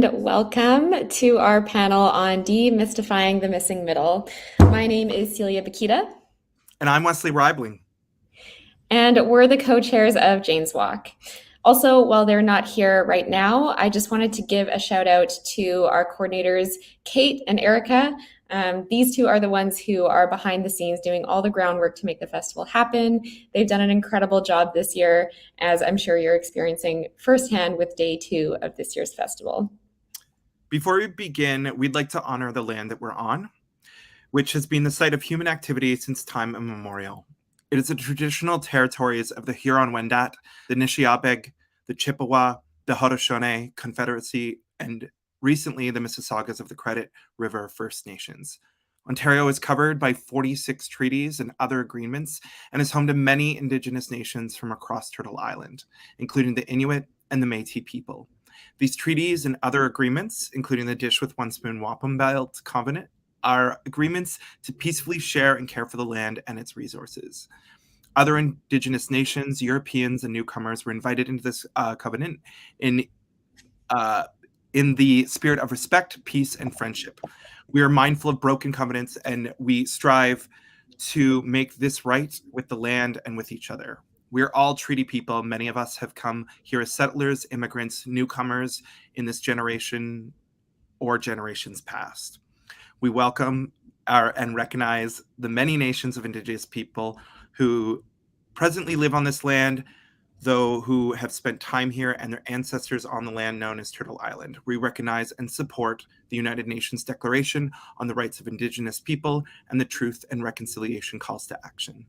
and welcome to our panel on demystifying the missing middle. My name is Celia Bakita. And I'm Wesley Reibling. And we're the co-chairs of Jane's Walk. Also, while they're not here right now, I just wanted to give a shout out to our coordinators, Kate and Erica. These two are the ones who are behind the scenes doing all the groundwork to make the festival happen. They've done an incredible job this year, as I'm sure you're experiencing firsthand with day 2 of this year's festival. Before we begin, we'd like to honor the land that we're on, which has been the site of human activity since time immemorial. It is the traditional territories of the Huron-Wendat, the Nishiabeg, the Chippewa, the Haudenosaunee Confederacy, and recently the Mississaugas of the Credit River First Nations. Ontario is covered by 46 treaties and other agreements and is home to many Indigenous nations from across Turtle Island, including the Inuit and the Métis people. These treaties and other agreements, including the Dish with One Spoon Wampum Belt Covenant, are agreements to peacefully share and care for the land and its resources. Other Indigenous nations, Europeans, and newcomers were invited into this covenant in the spirit of respect, peace, and friendship. We are mindful of broken covenants, and we strive to make this right with the land and with each other. We're all treaty people. Many of us have come here as settlers, immigrants, newcomers in this generation or generations past. We welcome and recognize the many nations of Indigenous people who presently live on this land, though who have spent time here and their ancestors on the land known as Turtle Island. We recognize and support the United Nations Declaration on the Rights of Indigenous People and the Truth and Reconciliation Calls to Action.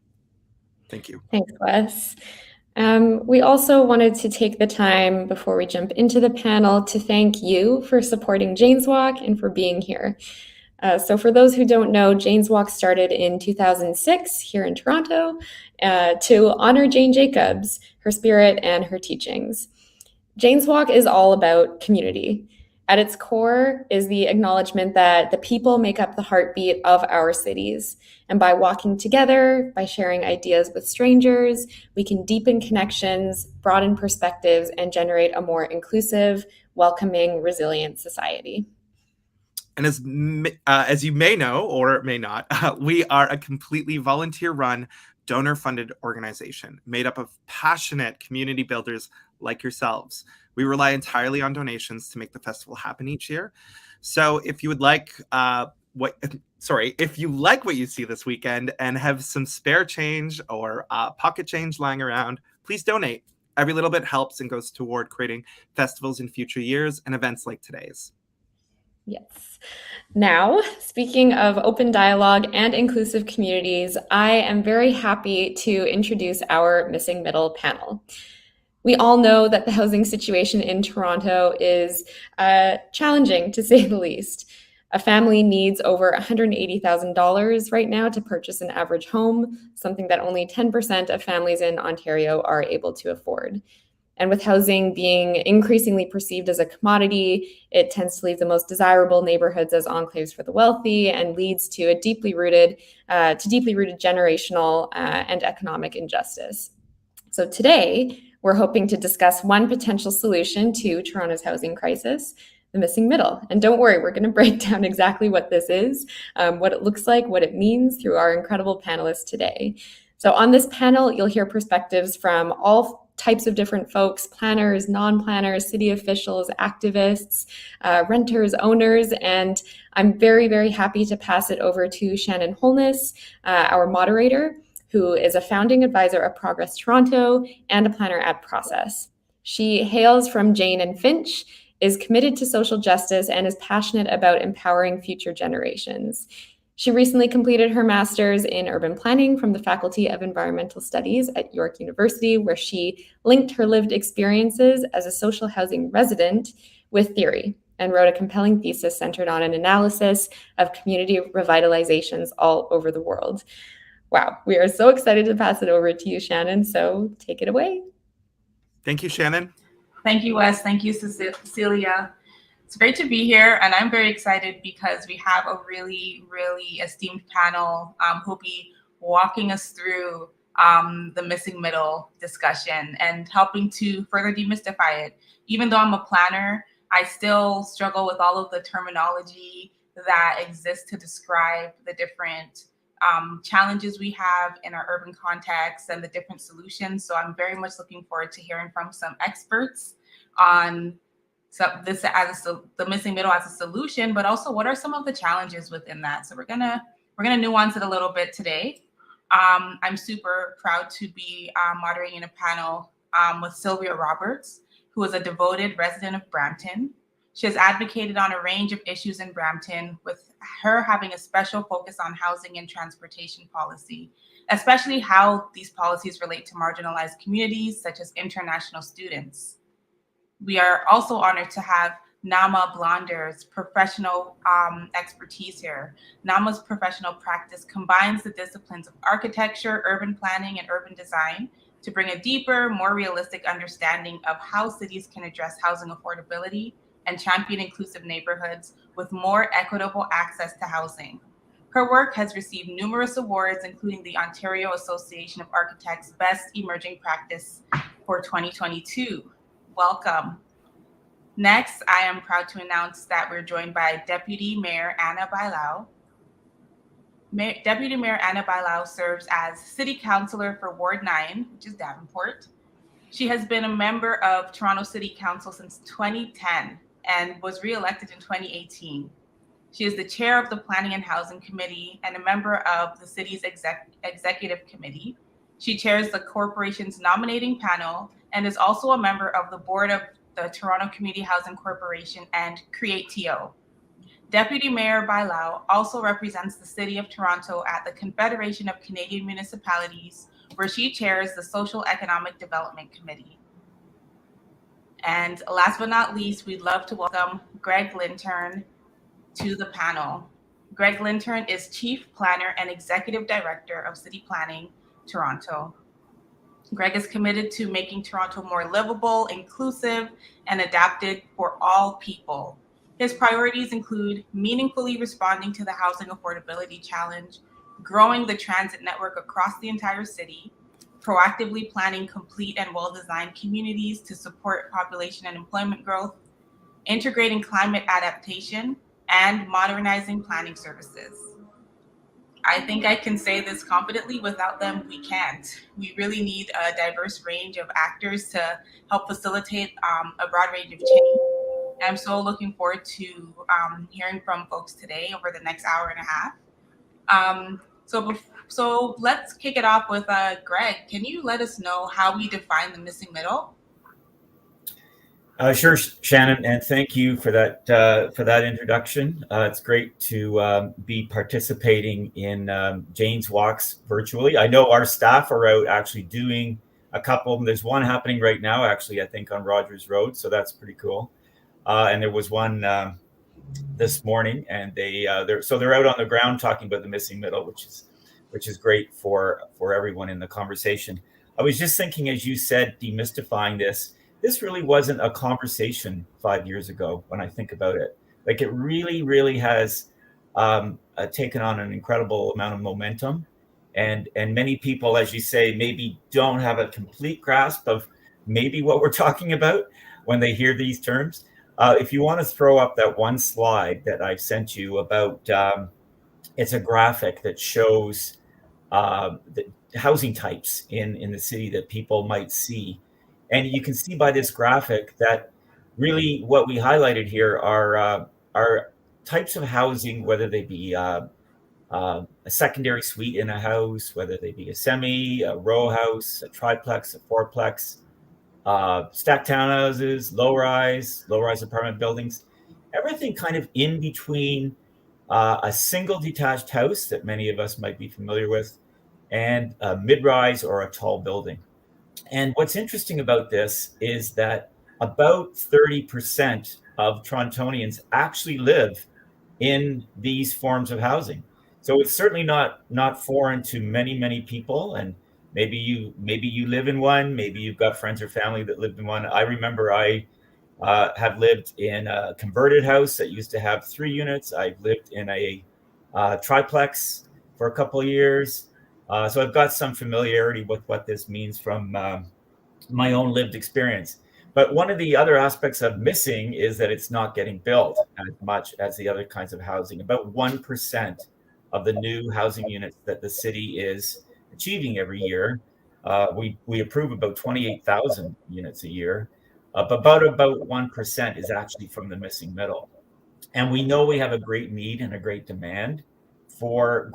Thank you. Thanks, Wes. We also wanted to take the time before we jump into the panel to thank you for supporting Jane's Walk and for being here. So for those who don't know, Jane's Walk started in 2006 here in Toronto to honor Jane Jacobs, her spirit, and her teachings. Jane's Walk is all about community. At its core is the acknowledgement that the people make up the heartbeat of our cities. And by walking together, by sharing ideas with strangers, we can deepen connections, broaden perspectives, and generate a more inclusive, welcoming, resilient society. And as you may know or may not, we are a completely volunteer-run, donor-funded organization made up of passionate community builders like yourselves. We rely entirely on donations to make the festival happen each year. So if you would like if you like what you see this weekend and have some spare change or pocket change lying around, please donate. Every little bit helps and goes toward creating festivals in future years and events like today's. Yes. Now, speaking of open dialogue and inclusive communities, I am very happy to introduce our Missing Middle panel. We all know that the housing situation in Toronto is challenging, to say the least. A family needs over $180,000 right now to purchase an average home, something that only 10% of families in Ontario are able to afford. And with housing being increasingly perceived as a commodity, it tends to leave the most desirable neighborhoods as enclaves for the wealthy and leads to deeply rooted generational and economic injustice. So today, we're hoping to discuss one potential solution to Toronto's housing crisis, the missing middle. And don't worry, we're going to break down exactly what this is, what it looks like, what it means through our incredible panelists today. So on this panel, you'll hear perspectives from all types of different folks: planners, non-planners, city officials, activists, renters, owners, and I'm very, very happy to pass it over to Shannon Holness, our moderator, who is a founding advisor of Progress Toronto and a planner at Process. She hails from Jane and Finch, is committed to social justice, and is passionate about empowering future generations. She recently completed her master's in urban planning from the Faculty of Environmental Studies at York University, where she linked her lived experiences as a social housing resident with theory and wrote a compelling thesis centered on an analysis of community revitalizations all over the world. Wow, we are so excited to pass it over to you, Shannon, so take it away. Thank you, Shannon. Thank you, Wes. Thank you, Cecilia. It's great to be here, and I'm very excited because we have a really, really esteemed panel who'll be walking us through the missing middle discussion and helping to further demystify it. Even though I'm a planner, I still struggle with all of the terminology that exists to describe the different challenges we have in our urban context and the different solutions. So I'm very much looking forward to hearing from some experts on this as the missing middle as a solution, but also what are some of the challenges within that. So we're gonna nuance it a little bit today. I'm super proud to be moderating a panel with Sylvia Roberts, who is a devoted resident of Brampton. She has advocated on a range of issues in Brampton, with her having a special focus on housing and transportation policy, especially how these policies relate to marginalized communities such as international students. We are also honored to have Nama Blonder's professional expertise here. Nama's professional practice combines the disciplines of architecture, urban planning, and urban design to bring a deeper, more realistic understanding of how cities can address housing affordability and champion inclusive neighborhoods with more equitable access to housing. Her work has received numerous awards, including the Ontario Association of Architects Best Emerging Practice for 2022. Welcome. Next, I am proud to announce that we're joined by Deputy Mayor Anna Bailao. Deputy Mayor Anna Bailao serves as City Councillor for Ward 9, which is Davenport. She has been a member of Toronto City Council since 2010 and was re-elected in 2018. She is the chair of the Planning and Housing Committee and a member of the city's executive committee. She chairs the corporation's nominating panel and is also a member of the board of the Toronto Community Housing Corporation and Create-TO. Deputy Mayor Bailao also represents the City of Toronto at the Confederation of Canadian Municipalities, where she chairs the Social Economic Development Committee. And last but not least, we'd love to welcome Greg Lintern to the panel. Greg Lintern is Chief Planner and Executive Director of City Planning, Toronto. Greg is committed to making Toronto more livable, inclusive, and adapted for all people. His priorities include meaningfully responding to the housing affordability challenge, growing the transit network across the entire city, proactively planning complete and well-designed communities to support population and employment growth, integrating climate adaptation, and modernizing planning services. I think I can say this confidently. Without them, we can't. We really need a diverse range of actors to help facilitate a broad range of change. And I'm so looking forward to hearing from folks today over the next hour and a half. So let's kick it off with Greg. Can you let us know how we define the missing middle? Sure, Shannon, and thank you for that introduction. It's great to be participating in Jane's walks virtually. I know our staff are out actually doing a couple of them. There's one happening right now, actually, I think on Rogers Road, so that's pretty cool. And there was one this morning, and they're out on the ground talking about the missing middle, which is great for everyone in the conversation. I was just thinking, as you said, demystifying this. This really wasn't a conversation 5 years ago when I think about it. Like, it really, really has taken on an incredible amount of momentum. And many people, as you say, maybe don't have a complete grasp of maybe what we're talking about when they hear these terms. If you want to throw up that one slide that I've sent you about, it's a graphic that shows the housing types in the city that people might see. And you can see by this graphic that really what we highlighted here are types of housing, whether they be a secondary suite in a house, whether they be a semi, a row house, a triplex, a fourplex, stacked townhouses, low-rise apartment buildings, everything kind of in between a single detached house that many of us might be familiar with and a mid-rise or a tall building. And what's interesting about this is that about 30% of Torontonians actually live in these forms of housing. So it's certainly not foreign to many, many people. And maybe you live in one, maybe you've got friends or family that lived in one. I remember I have lived in a converted house that used to have 3 units. I've lived in a triplex for a couple of years. So I've got some familiarity with what this means from my own lived experience. But one of the other aspects of missing is that it's not getting built as much as the other kinds of housing. About 1% of the new housing units that the city is achieving every year. We approve about 28,000 units a year, but about 1% is actually from the missing middle. And we know we have a great need and a great demand for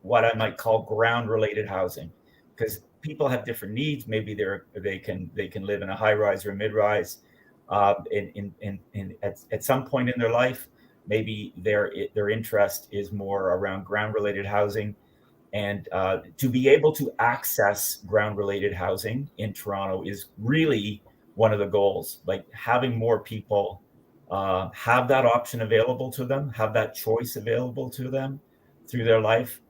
what I might call ground-related housing, because people have different needs. Maybe they can live in a high rise or a mid rise at some point in their life. Maybe their interest is more around ground related housing, and to be able to access ground related housing in Toronto is really one of the goals. Like having more people have that option available to them, have that choice available to them through their life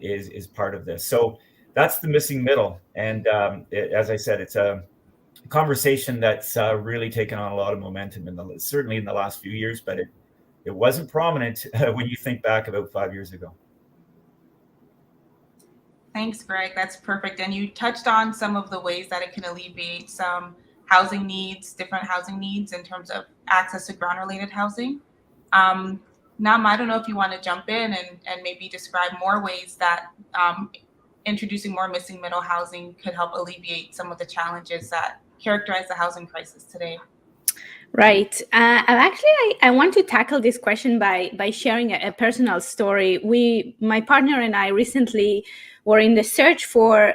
is part of this. So that's the missing middle. And as I said, it's a conversation that's really taken on a lot of momentum certainly in the last few years, but it wasn't prominent when you think back about 5 years ago. Thanks, Greg. That's perfect. And you touched on some of the ways that it can alleviate some housing needs, different housing needs in terms of access to ground-related housing. Nam, I don't know if you want to jump in and maybe describe more ways that introducing more missing middle housing could help alleviate some of the challenges that characterize the housing crisis today. Right. I want to tackle this question by sharing a personal story. My partner and I recently were in the search for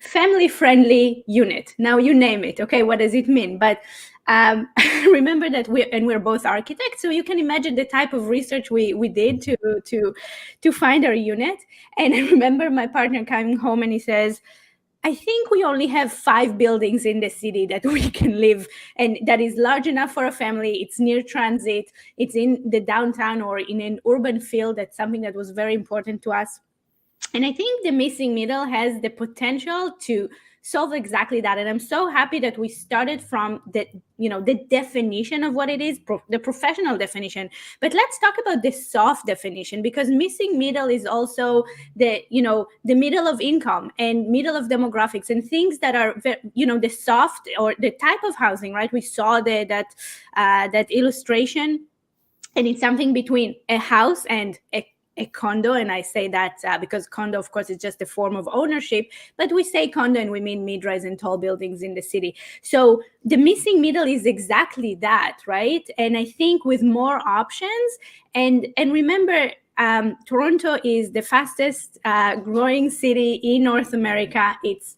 family-friendly unit. Now you name it. Okay, what does it mean? But remember that we're both architects, so you can imagine the type of research we did to find our unit. And I remember my partner coming home and he says, I think we only have 5 buildings in the city that we can live, and that is large enough for a family. It's near transit. It's in the downtown or in an urban field. That's something that was very important to us. And I think the missing middle has the potential to solve exactly that. And I'm so happy that we started from the definition of what it is, the professional definition. But let's talk about the soft definition, because missing middle is also the middle of income and middle of demographics and things that are, the soft or the type of housing, right? We saw that illustration, and it's something between a house and a condo. And I say that because condo, of course, is just a form of ownership, but we say condo and we mean mid-rise and tall buildings in the city. So the missing middle is exactly that, right? And I think with more options, and remember, Toronto is the fastest growing city in North America. It's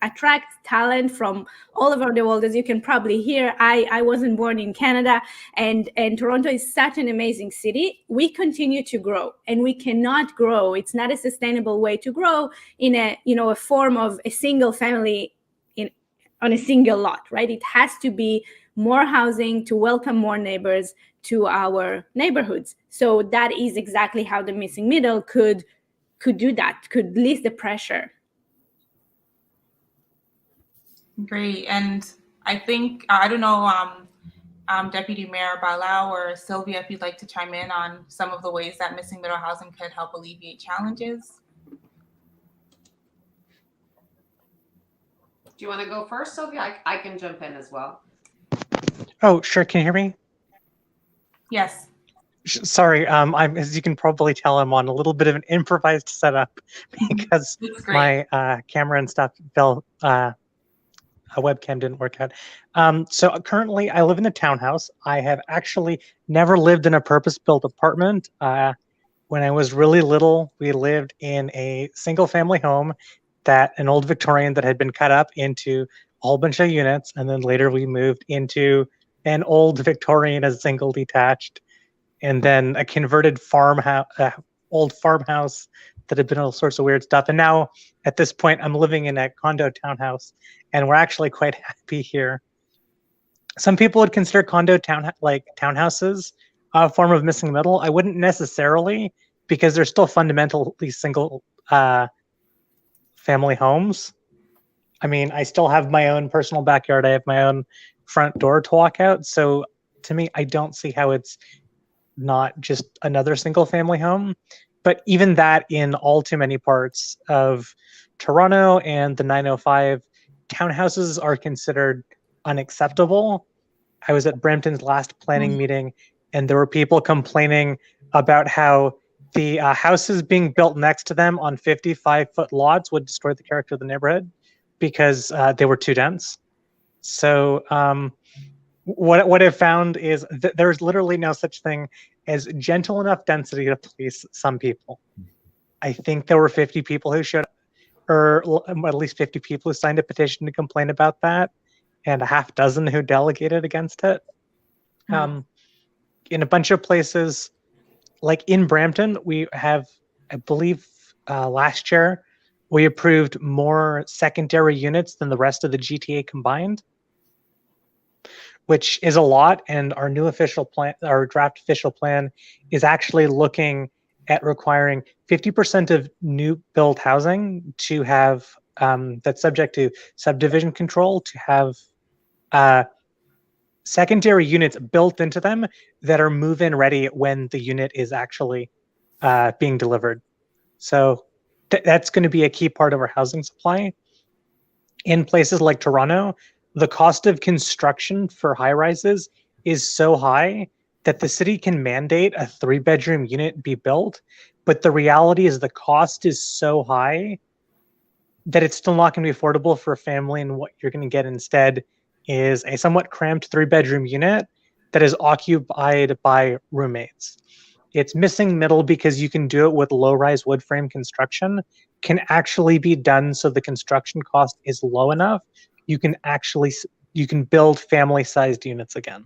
attract talent from all over the world. As you can probably hear, I wasn't born in Canada, and Toronto is such an amazing city. We continue to grow, and we cannot grow. It's not a sustainable way to grow in a form of a single family on a single lot, right? It has to be more housing to welcome more neighbors to our neighborhoods. So that is exactly how the missing middle could do that, could release the pressure. Great. And I think, I don't know, Deputy Mayor Balau or Sylvia, if you'd like to chime in on some of the ways that missing middle housing could help alleviate challenges. Do you want to go first, Sylvia? I can jump in as well. Oh, sure. Can you hear me? Yes. Sorry, as you can probably tell, I'm on a little bit of an improvised setup because my camera and stuff fell. A webcam didn't work out. So currently I live in a townhouse. I have actually never lived in a purpose-built apartment. When I was really little, we lived in a single family home, an old Victorian that had been cut up into a whole bunch of units. And then later we moved into an old Victorian as single detached, and then a converted old farmhouse that had been all sorts of weird stuff. And now at this point, I'm living in a condo townhouse, and we're actually quite happy here. Some people would consider condo townhouses a form of missing middle. I wouldn't necessarily, because they're still fundamentally single family homes. I mean, I still have my own personal backyard. I have my own front door to walk out. So to me, I don't see how it's not just another single family home. But even that, in all too many parts of Toronto and the 905, townhouses are considered unacceptable. I was at Brampton's last planning meeting, and there were people complaining about how the houses being built next to them on 55-foot lots would destroy the character of the neighborhood because they were too dense. So what I've found is that there's literally no such thing as gentle enough density to please some people. I think there were 50 people who showed up, or at least 50 people who signed a petition to complain about that, and a half dozen who delegated against it. In a bunch of places, like in Brampton, we have, I believe, last year, we approved more secondary units than the rest of the GTA combined, which is a lot. And our new official plan, our draft official plan, is actually looking at requiring 50% of new build housing to have, that's subject to subdivision control, to have secondary units built into them that are move-in ready when the unit is actually being delivered. So that's going to be a key part of our housing supply. In places like Toronto, the cost of construction for high-rises is so high that the city can mandate a 3-bedroom unit be built, but the reality is the cost is so high that it's still not going to be affordable for a family, and what you're going to get instead is a somewhat cramped 3-bedroom unit that is occupied by roommates. It's missing middle because you can do it with low-rise wood frame construction, can actually be done so the construction cost is low enough. You can build family-sized units again.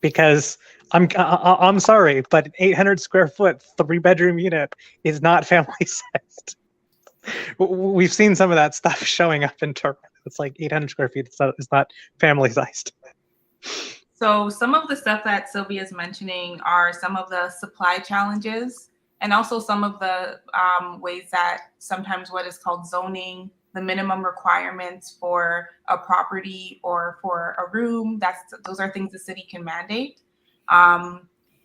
Because I'm sorry, but an 800 square foot 3-bedroom unit is not family-sized. We've seen some of that stuff showing up in Toronto. It's like 800 square feet. It's not family-sized. So some of the stuff that Sylvia is mentioning are some of the supply challenges, and also some of the ways that sometimes what is called zoning, the minimum requirements for a property or for a room, those are things the city can mandate.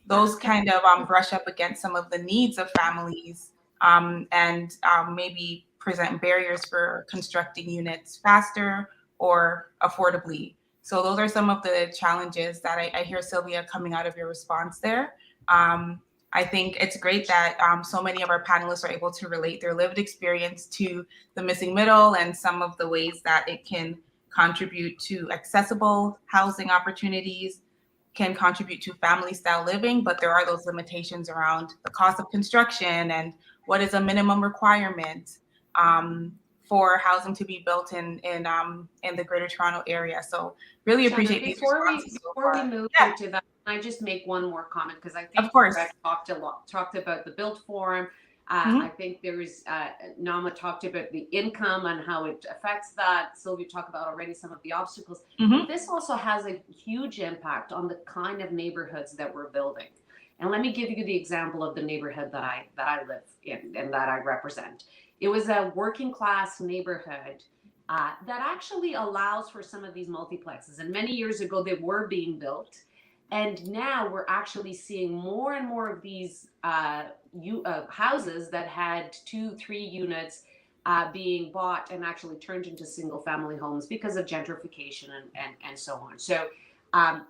Those kind of brush up against some of the needs of families, and maybe present barriers for constructing units faster or affordably. So those are some of the challenges that I hear, Sylvia, coming out of your response there. I think it's great that so many of our panelists are able to relate their lived experience to the missing middle and some of the ways that it can contribute to accessible housing opportunities, can contribute to family style living, but there are those limitations around the cost of construction and what is a minimum requirement for housing to be built in the Greater Toronto area. So really appreciate these responses. Before we move into that, can I just make one more comment? Because I think of course Brett talked about the built forum. I think there's Nama talked about the income and how it affects that. Sylvia talked about already some of the obstacles. But this also has a huge impact on the kind of neighborhoods that we're building. And let me give you the example of the neighborhood that I live in and that I represent. It was a working class neighborhood that actually allows for some of these multiplexes. And many years ago, they were being built. And now we're actually seeing more and more of these houses that had 2-3 units being bought and actually turned into single family homes because of gentrification and so on. So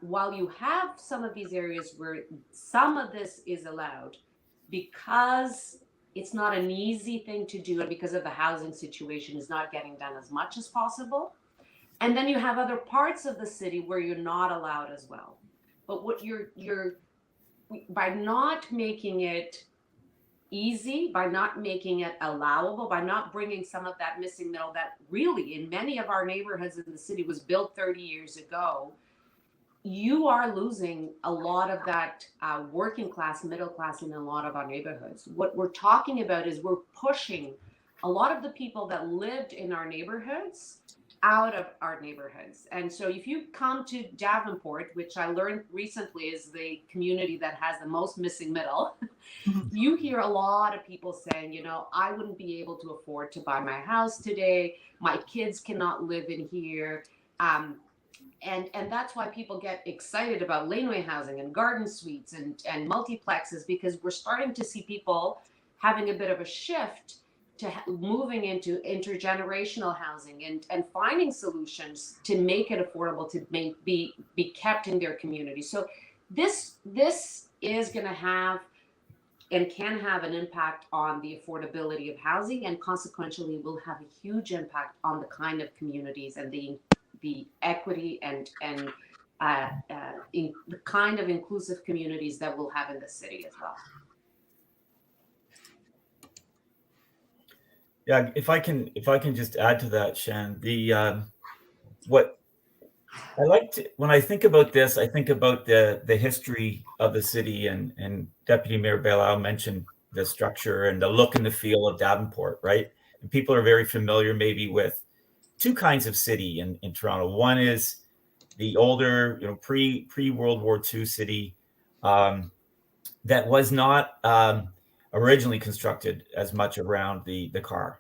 while you have some of these areas where some of this is allowed, because it's not an easy thing to do, and because of the housing situation is not getting done as much as possible. And then you have other parts of the city where you're not allowed as well. But what you're by not making it easy, by not making it allowable, by not bringing some of that missing middle that really in many of our neighborhoods in the city was built 30 years ago, you are losing a lot of that working class, middle class in a lot of our neighborhoods. What we're talking about is we're pushing a lot of the people that lived in our neighborhoods out of our neighborhoods. And so if you come to Davenport, which I learned recently is the community that has the most missing middle, you hear a lot of people saying, you know, I wouldn't be able to afford to buy my house today. My kids cannot live in here. And that's why people get excited about laneway housing and garden suites and multiplexes, because we're starting to see people having a bit of a shift moving into intergenerational housing and finding solutions to make it affordable to be kept in their community. So this is going to have and can have an impact on the affordability of housing, and consequently will have a huge impact on the kind of communities and the equity and the kind of inclusive communities that we'll have in the city as well. Yeah, if I can just add to that, Shan, what I like to, when I think about this, I think about the history of the city, and Deputy Mayor Bellau mentioned the structure and the look and the feel of Davenport, right? And people are very familiar maybe with two kinds of city in Toronto. One is the older, pre-World War II city that was not originally constructed as much around the car.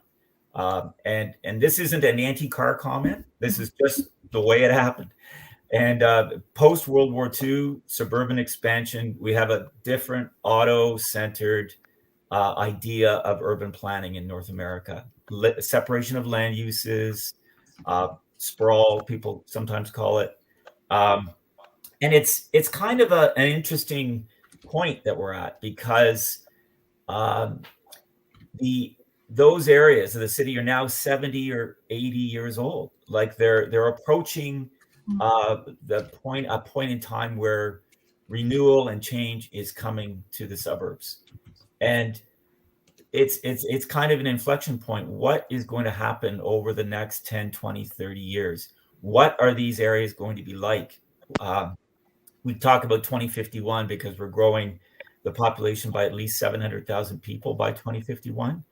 And this isn't an anti-car comment. This is just the way it happened. And post World War II, suburban expansion, we have a different auto-centered idea of urban planning in North America. Separation of land uses, sprawl, people sometimes call it. And it's kind of an interesting point that we're at, because those areas of the city are now 70 or 80 years old. Like they're approaching a point in time where renewal and change is coming to the suburbs. And it's kind of an inflection point. What is going to happen over the next 10, 20, 30 years? What are these areas going to be like? We talk about 2051 because we're growing the population by at least 700,000 people by 2051.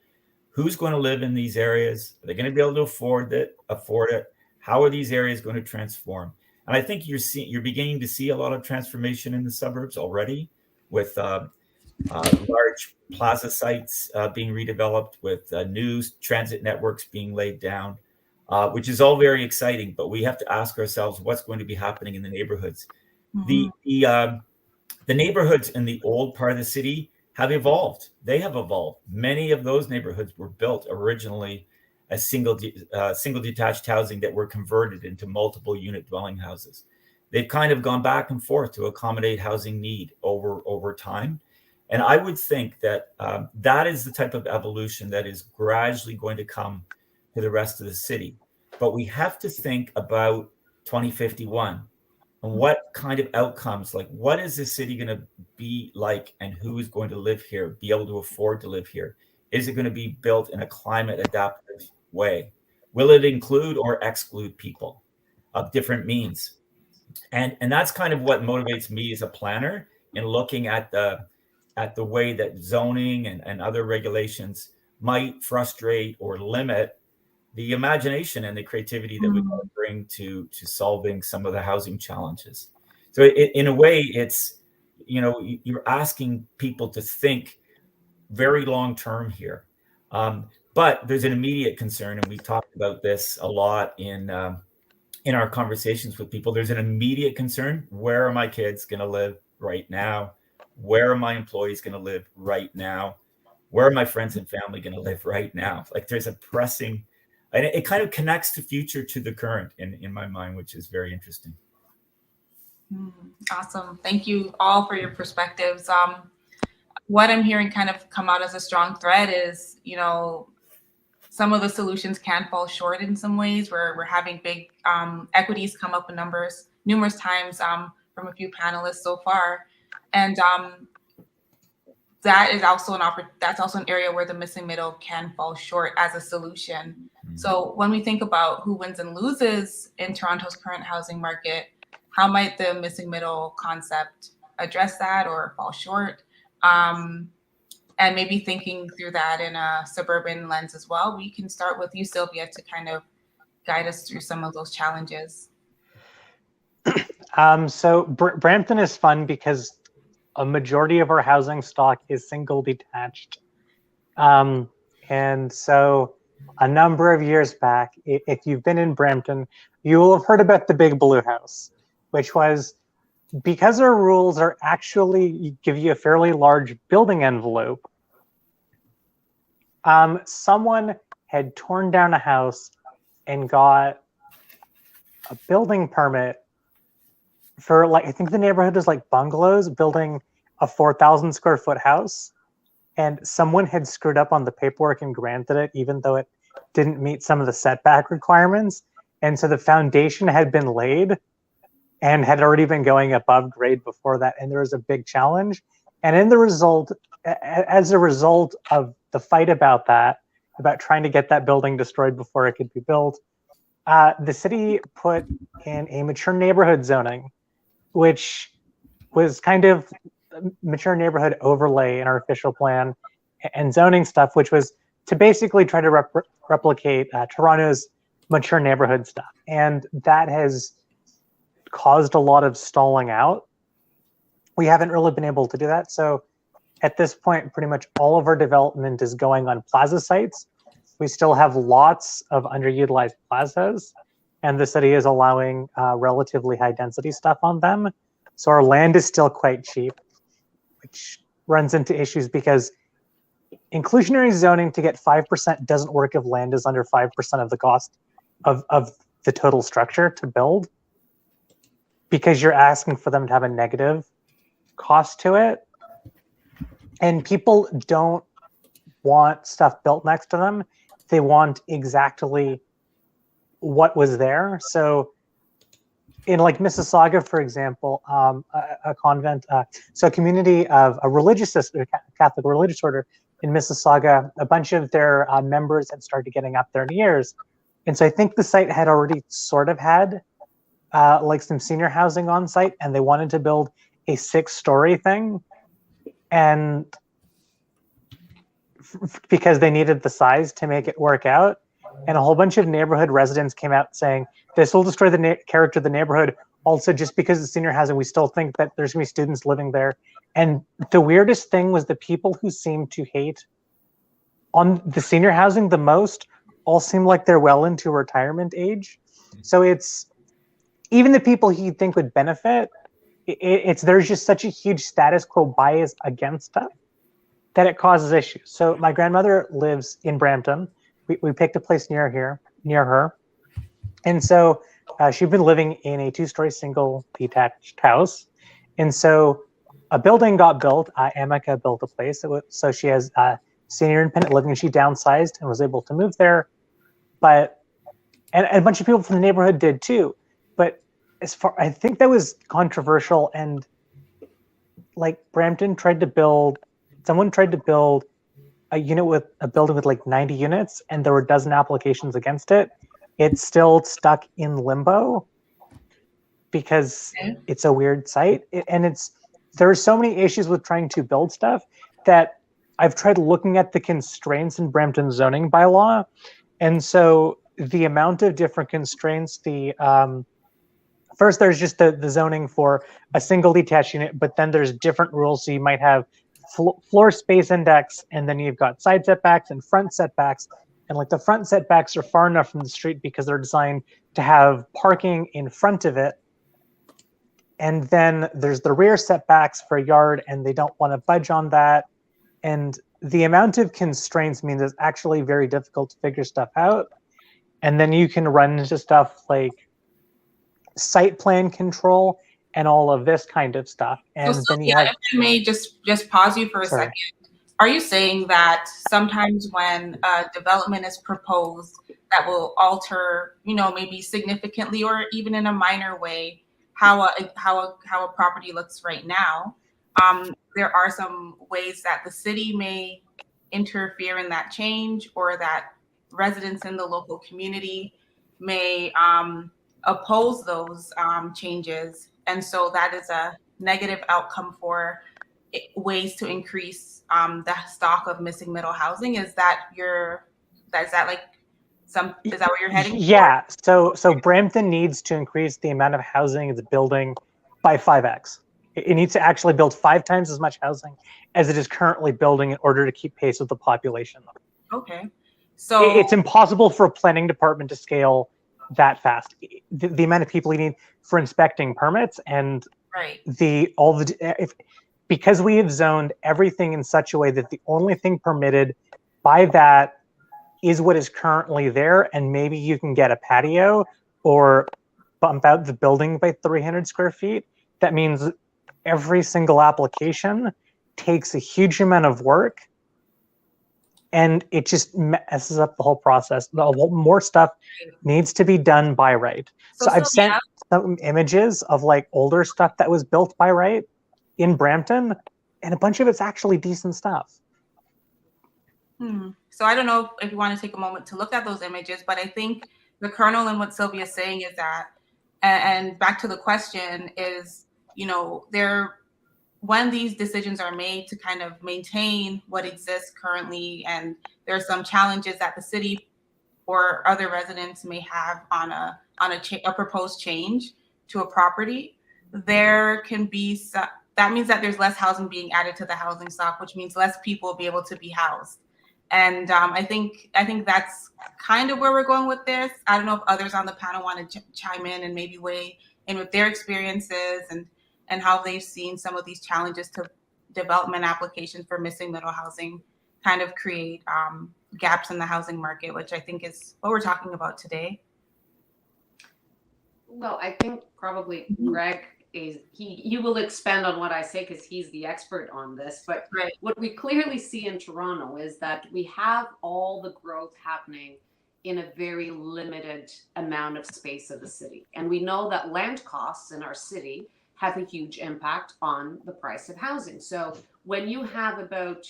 Who's going to live in these areas? Are they going to be able to afford it? How are these areas going to transform? And I think you're beginning to see a lot of transformation in the suburbs already, with large plaza sites being redeveloped, with new transit networks being laid down, which is all very exciting. But we have to ask ourselves what's going to be happening in the neighborhoods. Mm-hmm. The neighborhoods in the old part of the city have evolved. They have evolved. Many of those neighborhoods were built originally as single detached housing that were converted into multiple unit dwelling houses. They've kind of gone back and forth to accommodate housing need over time. And I would think that that is the type of evolution that is gradually going to come to the rest of the city. But we have to think about 2051 and what kind of outcomes, like what is this city going to be like, and who is going to live here, be able to afford to live here? Is it going to be built in a climate adaptive way? Will it include or exclude people of different means? And that's kind of what motivates me as a planner in looking at the way that zoning and other regulations might frustrate or limit the imagination and the creativity that we want to bring to solving some of the housing challenges. So in a way, it's, you're asking people to think very long term here. But there's an immediate concern, and we talked about this a lot in our conversations with people. There's an immediate concern. Where are my kids going to live right now? Where are my employees going to live right now? Where are my friends and family going to live right now? Like there's a pressing, and it kind of connects the future to the current in my mind, which is very interesting. Awesome. Thank you all for your perspectives. What I'm hearing kind of come out as a strong thread is, some of the solutions can fall short in some ways, where we're having big equities come up in numerous times from a few panelists so far. And that is also an area where the missing middle can fall short as a solution. So when we think about who wins and loses in Toronto's current housing market, how might the missing middle concept address that or fall short? And maybe thinking through that in a suburban lens as well. We can start with you, Sylvia, to kind of guide us through some of those challenges. So Brampton is fun because a majority of our housing stock is single detached. And so a number of years back, if you've been in Brampton, you will have heard about the Big Blue House, which was, because our rules are actually give you a fairly large building envelope, Someone had torn down a house and got a building permit for, like, I think the neighborhood was like bungalows, building a 4,000 square foot house. And someone had screwed up on the paperwork and granted it, even though it didn't meet some of the setback requirements. And so the foundation had been laid and had already been going above grade before that. And there was a big challenge. And as a result of the fight about that, about trying to get that building destroyed before it could be built, the city put in a mature neighborhood zoning, which was kind of mature neighborhood overlay in our official plan and zoning stuff, which was to basically try to replicate Toronto's mature neighborhood stuff. And that has caused a lot of stalling out. We haven't really been able to do that. So at this point, pretty much all of our development is going on plaza sites. We still have lots of underutilized plazas, and the city is allowing relatively high density stuff on them. So our land is still quite cheap, which runs into issues because inclusionary zoning to get 5% doesn't work if land is under 5% of the cost of the total structure to build, because you're asking for them to have a negative cost to it. And people don't want stuff built next to them. They want exactly what was there. So in like Mississauga, for example, a convent, so a community of a religious sister, Catholic religious order in Mississauga, a bunch of their members had started getting up there in years. And so I think the site had already sort of had like some senior housing on site, and they wanted to build a 6-story thing. And because they needed the size to make it work out. And a whole bunch of neighborhood residents came out saying, this will destroy the character of the neighborhood. Also, just because it's senior housing, we still think that there's gonna be students living there. And the weirdest thing was the people who seemed to hate on the senior housing the most all seem like they're well into retirement age. So it's, even the people who you'd think would benefit, there's just such a huge status quo bias against stuff that it causes issues. So my grandmother lives in Brampton. We picked a place near her. And so she'd been living in a 2-story single detached house. And so a building got built. Amica built a place. So she has senior independent living, and she downsized and was able to move there. But, and a bunch of people from the neighborhood did too. But I think that was controversial. And like Brampton someone tried to build a building with like 90 units, and there were a dozen applications against it. It's still stuck in limbo because it's a weird site. There are so many issues with trying to build stuff that I've tried looking at the constraints in Brampton zoning bylaw. And so the amount of different constraints, first there's just the zoning for a single detached unit, but then there's different rules. So you might have floor space index, and then you've got side setbacks and front setbacks. And like the front setbacks are far enough from the street because they're designed to have parking in front of it. And then there's the rear setbacks for a yard, and they don't want to budge on that. And the amount of constraints means it's actually very difficult to figure stuff out. And then you can run into stuff like site plan control and all of this kind of stuff. And so then you have, if I may just pause you for a Sorry. second. Are you saying that sometimes when development is proposed that will alter, maybe significantly or even in a minor way, how a property looks right now, there are some ways that the city may interfere in that change, or that residents in the local community may oppose those changes, and so that is a negative outcome for ways to increase the stock of missing middle housing? Is that where you're heading? Yeah. So Brampton needs to increase the amount of housing it's building by 5x. It needs to actually build 5 times as much housing as it is currently building in order to keep pace with the population. Okay. So it's impossible for a planning department to scale that fast. The amount of people you need for inspecting permits and right. Because we have zoned everything in such a way that the only thing permitted by that is what is currently there, and maybe you can get a patio or bump out the building by 300 square feet. That means every single application takes a huge amount of work, and it just messes up the whole process. More stuff needs to be done by right. So I've sent some images of like older stuff that was built by right in Brampton, and a bunch of it's actually decent stuff. So I don't know if you want to take a moment to look at those images, but I think the kernel in what Sylvia's saying is that, and back to the question is, you know, when these decisions are made to kind of maintain what exists currently, and there are some challenges that the city or other residents may have on a proposed change to a property, there can be that means that there's less housing being added to the housing stock, which means less people will be able to be housed. And I think that's kind of where we're going with this. I don't know if others on the panel want to chime in and maybe weigh in with their experiences and how they've seen some of these challenges to development applications for missing middle housing kind of create gaps in the housing market, which I think is what we're talking about today. Well, I think probably Greg you will expand on what I say because he's the expert on this. But what we clearly see in Toronto is that we have all the growth happening in a very limited amount of space of the city. And we know that land costs in our city have a huge impact on the price of housing. So when you have about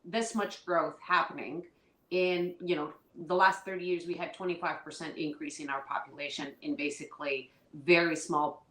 this much growth happening in, you know, the last 30 years, we had 25% increase in our population in basically very small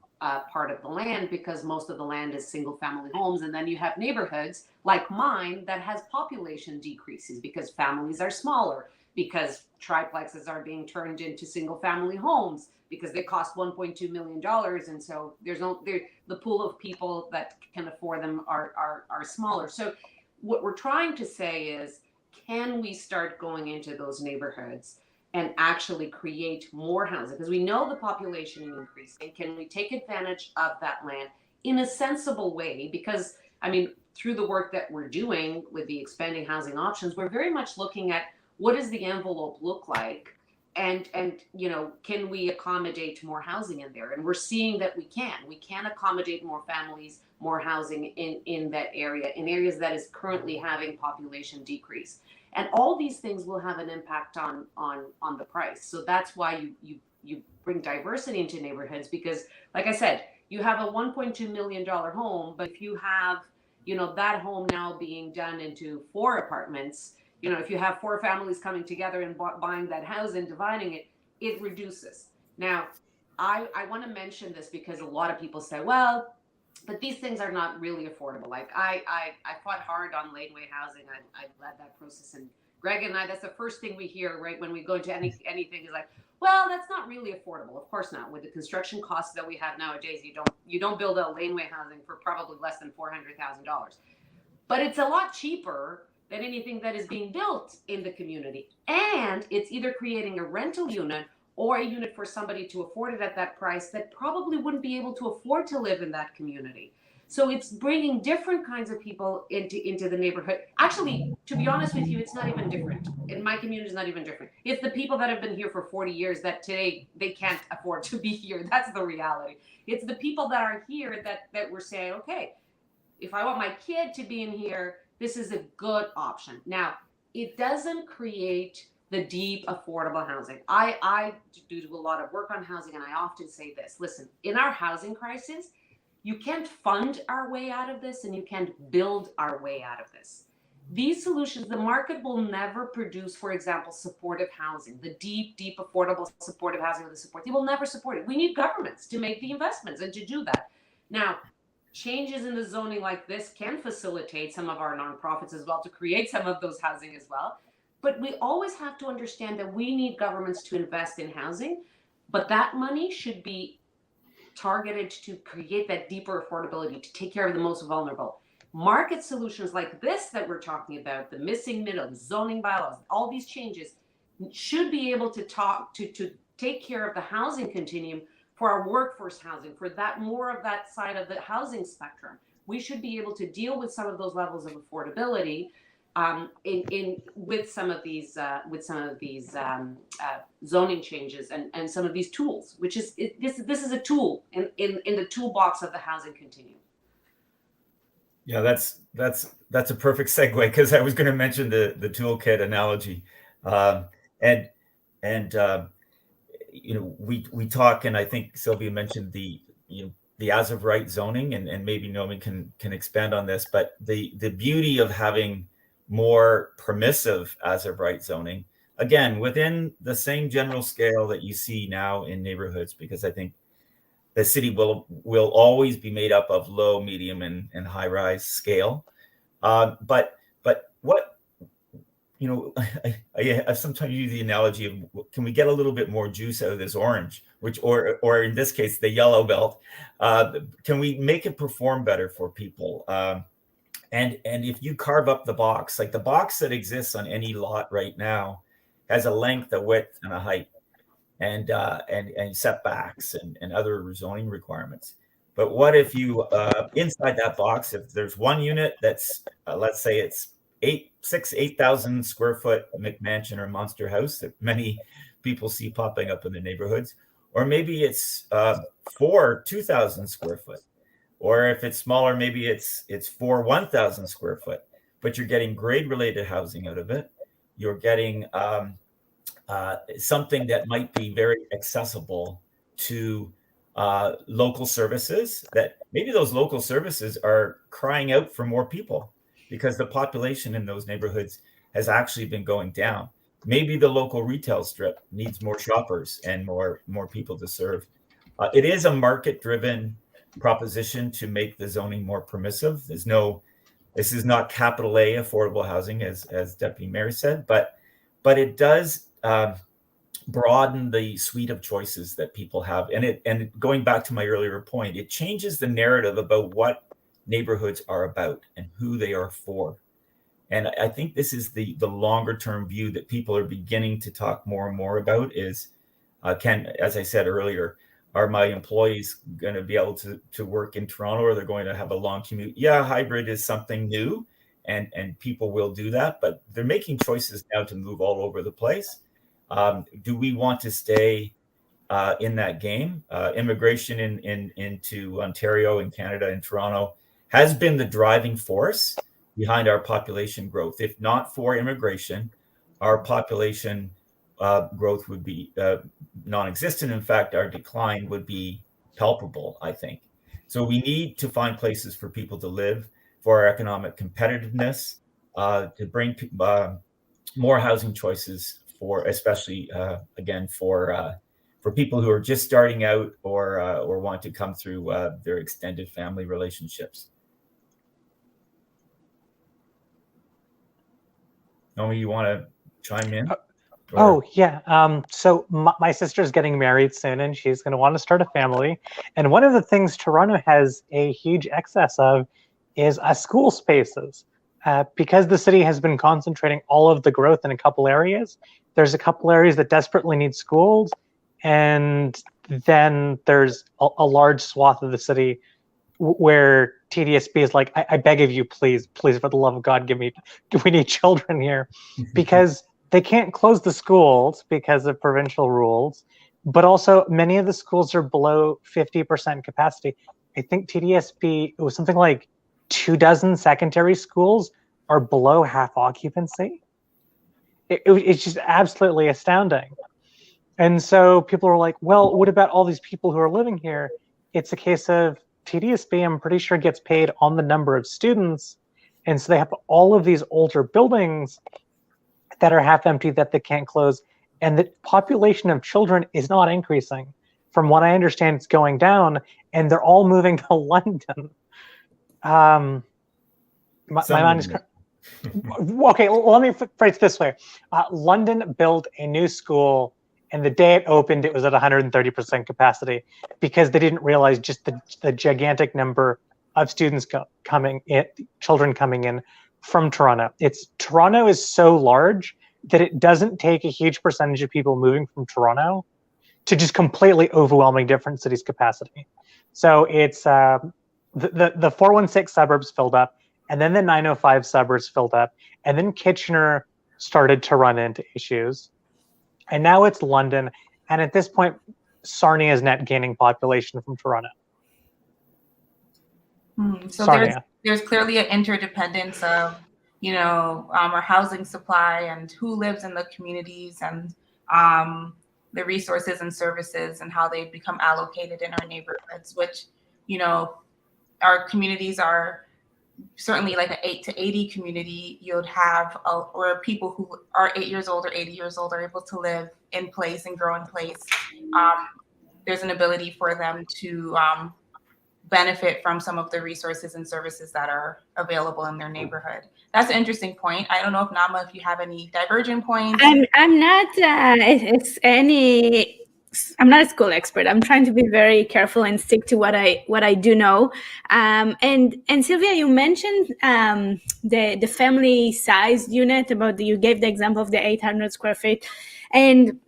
part of the land, because most of the land is single family homes. And then you have neighborhoods like mine that has population decreases because families are smaller, because triplexes are being turned into single family homes because they cost $1.2 million. And so the pool of people that can afford them are smaller. So what we're trying to say is, can we start going into those neighborhoods and actually create more housing? Because we know the population is increasing. Can we take advantage of that land in a sensible way? Because, I mean, through the work that we're doing with the expanding housing options, we're very much looking at what does the envelope look like, and you know, can we accommodate more housing in there? And we're seeing that we can accommodate more families, more housing in that area, in areas that is currently having population decrease. And all these things will have an impact on the price. So that's why you bring diversity into neighborhoods, because like I said, you have a $1.2 million home, but if you have, you know, that home now being done into 4 apartments, you know, if you have 4 families coming together and buying that house and dividing it, it reduces. Now, I want to mention this because a lot of people say, well, but these things are not really affordable. Like I fought hard on laneway housing. I led that process, and Greg and I, that's the first thing we hear right when we go to anything is like, well, that's not really affordable. Of course not. With the construction costs that we have nowadays, you don't build a laneway housing for probably less than $400,000. But it's a lot cheaper than anything that is being built in the community. And it's either creating a rental unit or a unit for somebody to afford it at that price that probably wouldn't be able to afford to live in that community. So it's bringing different kinds of people into the neighborhood. Actually, to be honest with you, it's not even different. In my community, it's not even different. It's the people that have been here for 40 years that today they can't afford to be here. That's the reality. It's the people that are here that we're saying, okay, if I want my kid to be in here, this is a good option. Now, it doesn't create the deep affordable housing. I do a lot of work on housing, and I often say this: listen, in our housing crisis, you can't fund our way out of this, and you can't build our way out of this. These solutions, the market will never produce, for example, supportive housing, the deep affordable supportive housing with the support. They will never support it. We need governments to make the investments and to do that. Now, changes in the zoning like this can facilitate some of our nonprofits as well to create some of those housing as well. But we always have to understand that we need governments to invest in housing, but that money should be targeted to create that deeper affordability, to take care of the most vulnerable. Market solutions like this that we're talking about, the missing middle, the zoning bylaws, all these changes should be able to take care of the housing continuum for our workforce housing, for that more of that side of the housing spectrum. We should be able to deal with some of those levels of affordability in with some of these zoning changes and some of these tools, which is this is a tool in the toolbox of the housing continuum. Yeah, that's a perfect segue, because I was going to mention the toolkit analogy, and we talk, and I think Sylvia mentioned the as of right zoning, and maybe Nomi can expand on this, but the beauty of having more permissive as of right zoning, again, within the same general scale that you see now in neighborhoods, because I think the city will always be made up of low, medium, and high rise scale. But what, I sometimes use the analogy of, can we get a little bit more juice out of this orange, or in this case, the yellow belt? Can we make it perform better for people? And if you carve up the box, like the box that exists on any lot right now has a length, a width, and a height, and setbacks and other zoning requirements. But what if you inside that box, if there's one unit that's let's say it's 8,000 square foot McMansion or monster house that many people see popping up in the neighborhoods, or maybe it's 2,000 square foot, or if it's smaller, maybe it's 1,000 square foot, but you're getting grade related housing out of it. You're getting something that might be very accessible to local services, that maybe those local services are crying out for more people because the population in those neighborhoods has actually been going down. Maybe the local retail strip needs more shoppers and more people to serve. It is a market-driven proposition to make the zoning more permissive. This is not capital A affordable housing, as Deputy Mayor said, but it does broaden the suite of choices that people have. And going back to my earlier point, it changes the narrative about what neighborhoods are about and who they are for. And I think this is the longer term view that people are beginning to talk more and more about is, as I said earlier, are my employees going to be able to work in Toronto, or they're going to have a long commute? Yeah, hybrid is something new, and people will do that, but they're making choices now to move all over the place. Do we want to stay in that game? Immigration into Ontario and Canada and Toronto has been the driving force behind our population growth. If not for immigration, our population growth would be non-existent. In fact, our decline would be palpable, I think. So we need to find places for people to live, for our economic competitiveness, to bring more housing choices for, especially again, for people who are just starting out or want to come through their extended family relationships. Nomi, you want to chime in? Oh, yeah. So my sister's getting married soon, and she's going to want to start a family. And one of the things Toronto has a huge excess of is school spaces. Because the city has been concentrating all of the growth in a couple areas, there's a couple areas that desperately need schools. And then there's a large swath of the city where TDSB is like, I beg of you, please, for the love of God, we need children here, because they can't close the schools because of provincial rules, but also many of the schools are below 50% capacity. I think TDSB, it was something like 24 secondary schools are below half occupancy. It's just absolutely astounding. And so people are like, well, what about all these people who are living here? It's a case of TDSB, I'm pretty sure, gets paid on the number of students. And so they have all of these older buildings that are half empty that they can't close. And the population of children is not increasing. From what I understand, it's going down, and they're all moving to London. My mind is... Okay, let me phrase it this way. London built a new school, and the day it opened, it was at 130% capacity because they didn't realize just the gigantic number of students children coming in from Toronto. Toronto is so large that it doesn't take a huge percentage of people moving from Toronto to just completely overwhelming different cities' capacity. So it's the 416 suburbs filled up, and then the 905 suburbs filled up, and then Kitchener started to run into issues, and now it's London, and at this point, Sarnia is net gaining population from Toronto. So Sarnia. there's clearly an interdependence of, our housing supply and who lives in the communities and the resources and services and how they become allocated in our neighborhoods, which, our communities are certainly like an 8 to 80 community. You'd have where people who are 8 years old or 80 years old are able to live in place and grow in place. There's an ability for them to benefit from some of the resources and services that are available in their neighborhood. That's an interesting point. I don't know if Nama, if you have any divergent points. I'm not I'm not a school expert. I'm trying to be very careful and stick to what I do know. And Sylvia, you mentioned the family size unit you gave the example of the 800 square feet, and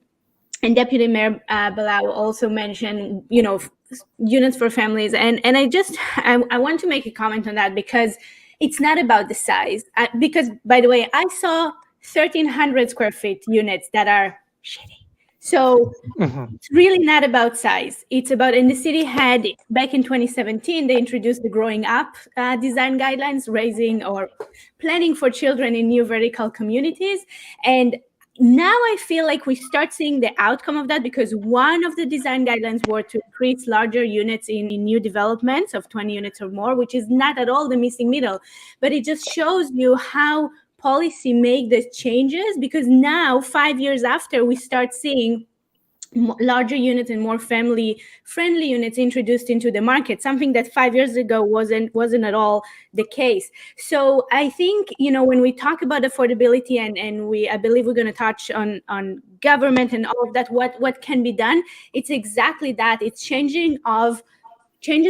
Deputy Mayor Balau also mentioned units for families, and I want to make a comment on that because it's not about the size. Because by the way, I saw 1,300 square feet units that are shitty. So it's really not about size. It's about, and the city had, back in 2017, they introduced the Growing Up design guidelines, raising or planning for children in new vertical communities. And now I feel like we start seeing the outcome of that, because one of the design guidelines were to increase larger units in new developments of 20 units or more, which is not at all the missing middle. But it just shows you how policy make the changes, because now 5 years after, we start seeing larger units and more family-friendly units introduced into the market, something that 5 years ago wasn't at all the case. So I think, when we talk about affordability and I believe we're going to touch on government and all of that, what can be done, it's exactly that. It's changes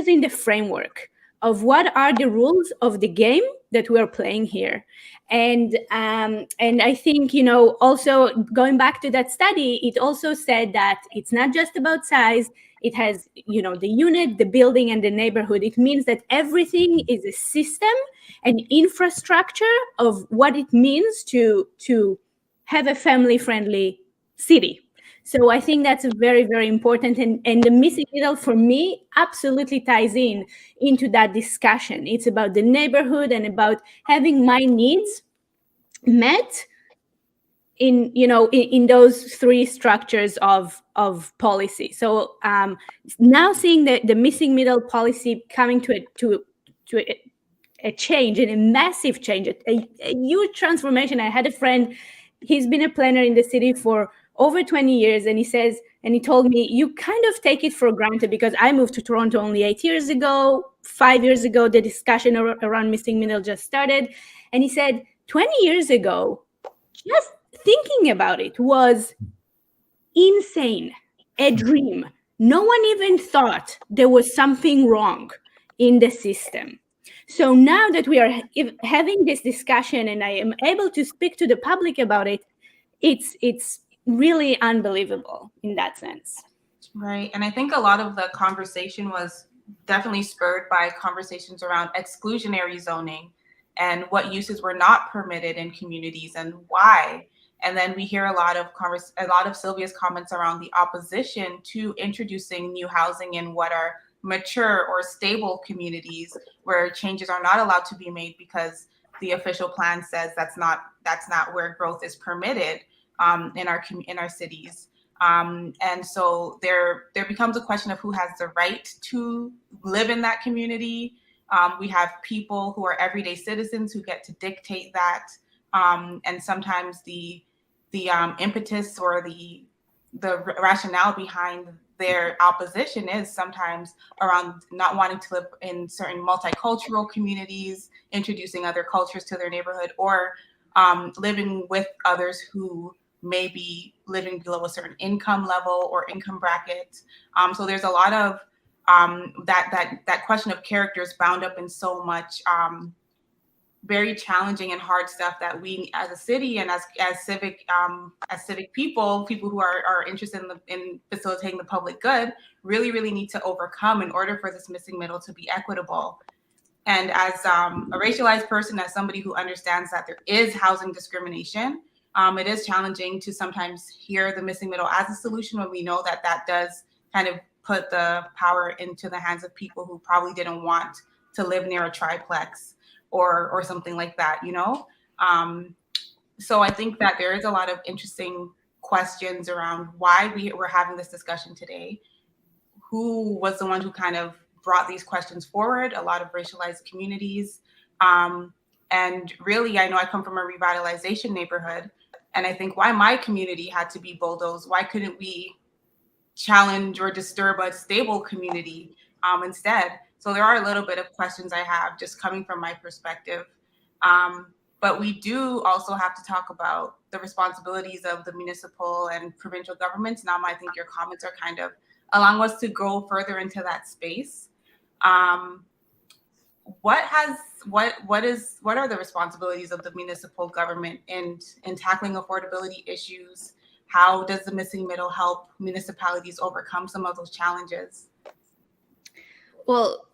in the framework of what are the rules of the game that we're playing here. And I think, also going back to that study, it also said that it's not just about size. It has, the unit, the building, and the neighborhood. It means that everything is a system and infrastructure of what it means to have a family-friendly city. So I think that's very, very important. And the missing middle for me absolutely ties into that discussion. It's about the neighborhood and about having my needs met in those three structures of policy. So now seeing the missing middle policy coming to a change, and a massive change, a huge transformation. I had a friend, he's been a planner in the city for over 20 years. And he told me, you kind of take it for granted, because I moved to Toronto only 8 years ago. 5 years ago, the discussion around missing middle just started. And he said, 20 years ago, just thinking about it was insane, a dream. No one even thought there was something wrong in the system. So now that we are having this discussion and I am able to speak to the public about it, it's really unbelievable in that sense. Right. And I think a lot of the conversation was definitely spurred by conversations around exclusionary zoning and what uses were not permitted in communities and why. And then we hear a lot of Sylvia's comments around the opposition to introducing new housing in what are mature or stable communities where changes are not allowed to be made because the official plan says that's not where growth is permitted in our cities. And so there becomes a question of who has the right to live in that community. We have people who are everyday citizens who get to dictate that. And sometimes the impetus or the rationale behind their opposition is sometimes around not wanting to live in certain multicultural communities, introducing other cultures to their neighborhood, or living with others who may be living below a certain income level or income bracket. So there's a lot of that question of characters bound up in so much very challenging and hard stuff that we as a city and as civic people who are interested in facilitating the public good really need to overcome in order for this missing middle to be equitable. And as a racialized person, as somebody who understands that there is housing discrimination, it is challenging to sometimes hear the missing middle as a solution when we know that that does kind of put the power into the hands of people who probably didn't want to live near a triplex or something like that, you know? So I think that there is a lot of interesting questions around why we're having this discussion today. Who was the one who kind of brought these questions forward? A lot of racialized communities. And really, I know I come from a revitalization neighborhood, and I think why my community had to be bulldozed, why couldn't we challenge or disturb a stable community instead? So there are a little bit of questions I have just coming from my perspective. But we do also have to talk about the responsibilities of the municipal and provincial governments. Now, I think your comments are kind of allowing us to go further into that space. What are the responsibilities of the municipal government in tackling affordability issues? How does the missing middle help municipalities overcome some of those challenges? Well,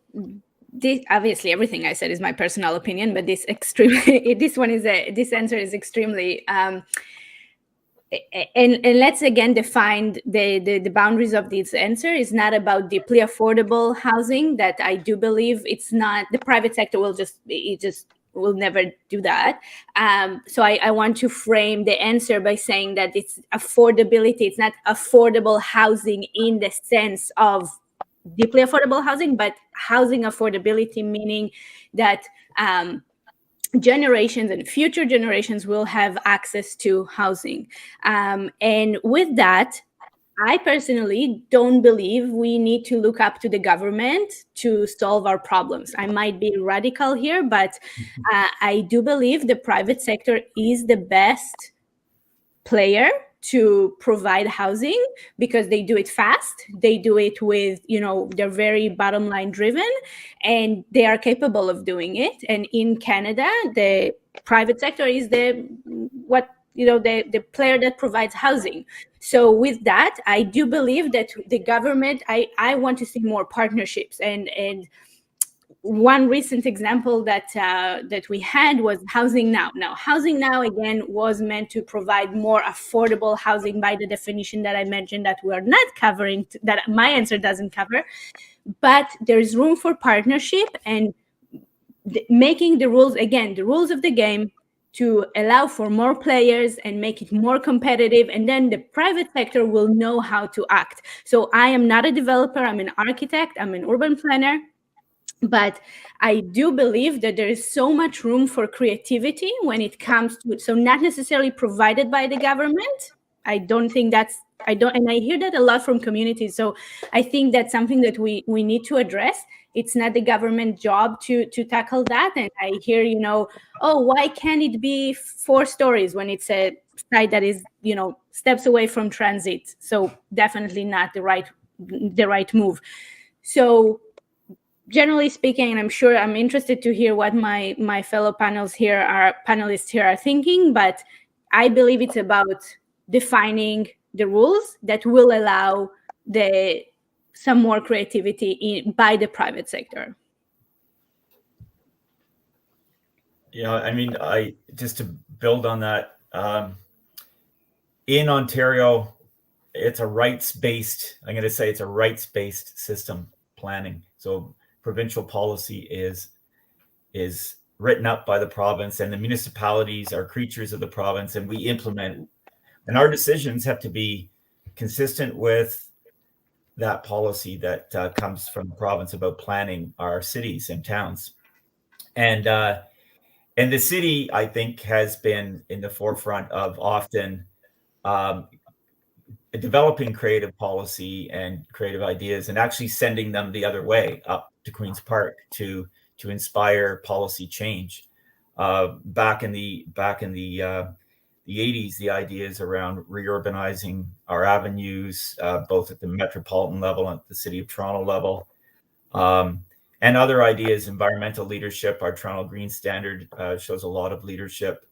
obviously everything I said is my personal opinion, but this answer is extremely and let's again define the boundaries of this answer. Is not about deeply affordable housing, that I do believe it's not. The private sector will never do that. So I want to frame the answer by saying that it's affordability. It's not affordable housing in the sense of deeply affordable housing, but housing affordability, meaning that generations and future generations will have access to housing. And with that, I personally don't believe we need to look up to the government to solve our problems. I might be radical here, but I do believe the private sector is the best player to provide housing because they do it fast. They do it with, they're very bottom line driven, and they are capable of doing it. And in Canada, the private sector is the player that provides housing. So with that, I do believe that the government, I want to see more partnerships. And one recent example that we had was Housing Now. Now, Housing Now, again, was meant to provide more affordable housing by the definition that I mentioned that we're not covering, that my answer doesn't cover. But there's room for partnership and making the rules, again, the rules of the game, to allow for more players and make it more competitive. And then the private sector will know how to act. So I am not a developer. I'm an architect. I'm an urban planner. But I do believe that there is so much room for creativity when it comes to, so not necessarily provided by the government. I don't think and I hear that a lot from communities. So I think that's something that we need to address. It's not the government job to tackle that. And I hear, why can't it be 4 stories when it's a site that is, steps away from transit? So definitely not the right move. So generally speaking, and I'm sure I'm interested to hear what my fellow panelists here are thinking, but I believe it's about defining the rules that will allow some more creativity by the private sector. Yeah, I mean, just to build on that, in Ontario, it's a rights-based, I'm going to say it's a rights-based system planning. So provincial policy is written up by the province, and the municipalities are creatures of the province, and we implement, and our decisions have to be consistent with that policy that comes from the province about planning our cities and towns. And the city, I think, has been in the forefront of often developing creative policy and creative ideas, and actually sending them the other way up to Queen's Park to inspire policy change. Back in the 80s, the ideas around reurbanizing our avenues, both at the metropolitan level and at the City of Toronto level, and other ideas, environmental leadership. Our Toronto Green Standard shows a lot of leadership.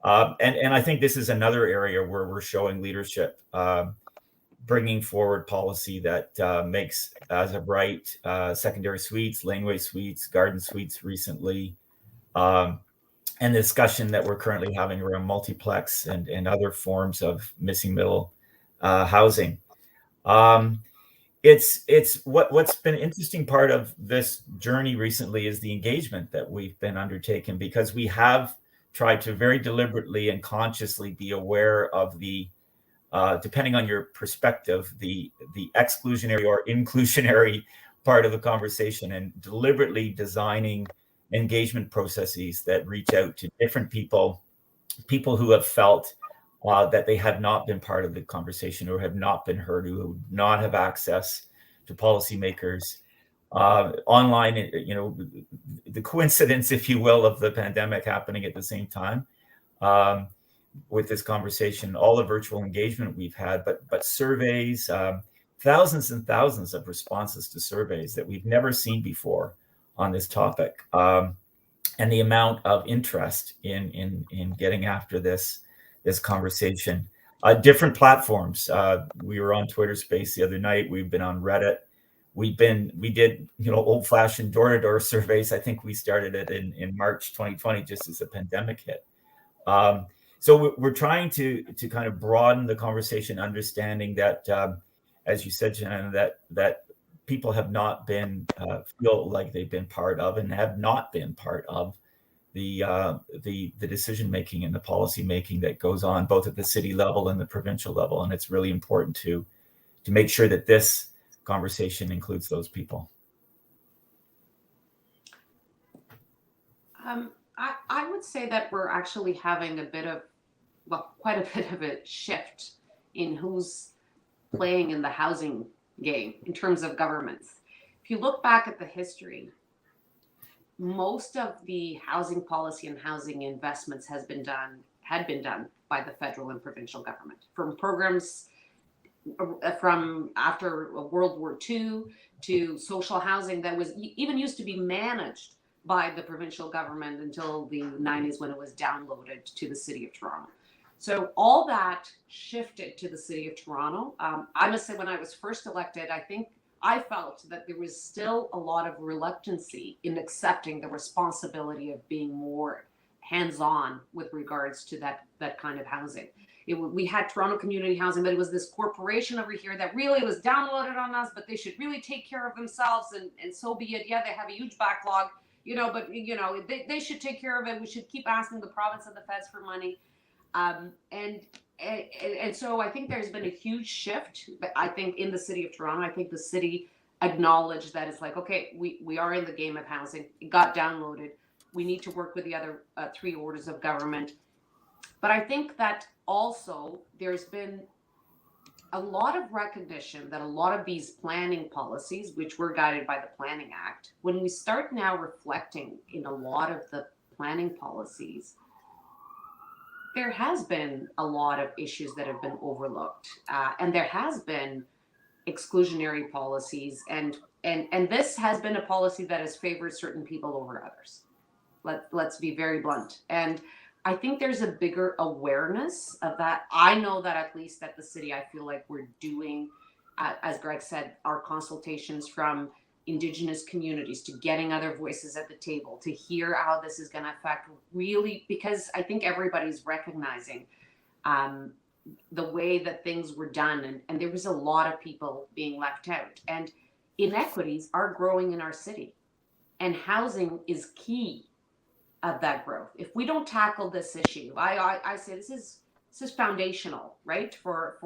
And I think this is another area where we're showing leadership. bringing forward policy that makes, as of right, secondary suites, laneway suites, garden suites recently, and the discussion that we're currently having around multiplex and other forms of missing middle housing. It's what's been an interesting part of this journey recently is the engagement that we've been undertaking, because we have tried to very deliberately and consciously be aware of the depending on your perspective, the exclusionary or inclusionary part of the conversation, and deliberately designing engagement processes that reach out to different people who have felt that they have not been part of the conversation, or have not been heard, who would not have access to policymakers. Online, you know, the coincidence, if you will, of the pandemic happening at the same time with this conversation, all the virtual engagement we've had, but surveys, thousands and thousands of responses to surveys that we've never seen before on this topic, and the amount of interest in getting after this conversation. Different platforms. We were on Twitter Space the other night. We've been on Reddit. We did, you know, old-fashioned door-to-door surveys. I think we started it in March 2020, just as the pandemic hit. So we're trying to kind of broaden the conversation, understanding that, as you said, Shannon, that people have not been feel like they've been part of, and have not been part of the decision making and the policy making that goes on both at the city level and the provincial level. And it's really important to make sure that this conversation includes those people. I would say that we're actually having quite a bit of a shift in who's playing in the housing game in terms of governments. If you look back at the history, most of the housing policy and housing investments had been done by the federal and provincial government, from programs from after World War II to social housing that was even used to be managed by the provincial government until the 90s, when it was downloaded to the City of Toronto. So all that shifted to the City of Toronto. I must say, when I was first elected, I felt that there was still a lot of reluctancy in accepting the responsibility of being more hands-on with regards to that kind of housing. We had Toronto Community Housing, but it was this corporation over here that really was downloaded on us, but they should really take care of themselves, and so be it. Yeah, they have a huge backlog, but they should take care of it. We should keep asking the province and the feds for money. And so I think there's been a huge shift. But I think in the City of Toronto, I think the city acknowledged that it's like, okay, we are in the game of housing. It got downloaded. We need to work with the other three orders of government. But I think that also there's been a lot of recognition that a lot of these planning policies, which were guided by the Planning Act, when we start now reflecting in a lot of the planning policies, there has been a lot of issues that have been overlooked, and there has been exclusionary policies, and this has been a policy that has favored certain people over others. Let's be very blunt. And I think there's a bigger awareness of that. I know that at least at the city, I feel like we're doing, as Greg said, our consultations from Indigenous communities, to getting other voices at the table, to hear how this is going to affect, really, because I think everybody's recognizing the way that things were done, and there was a lot of people being left out, and inequities are growing in our city, and housing is key of that growth. If we don't tackle this issue, I say this is foundational, right, for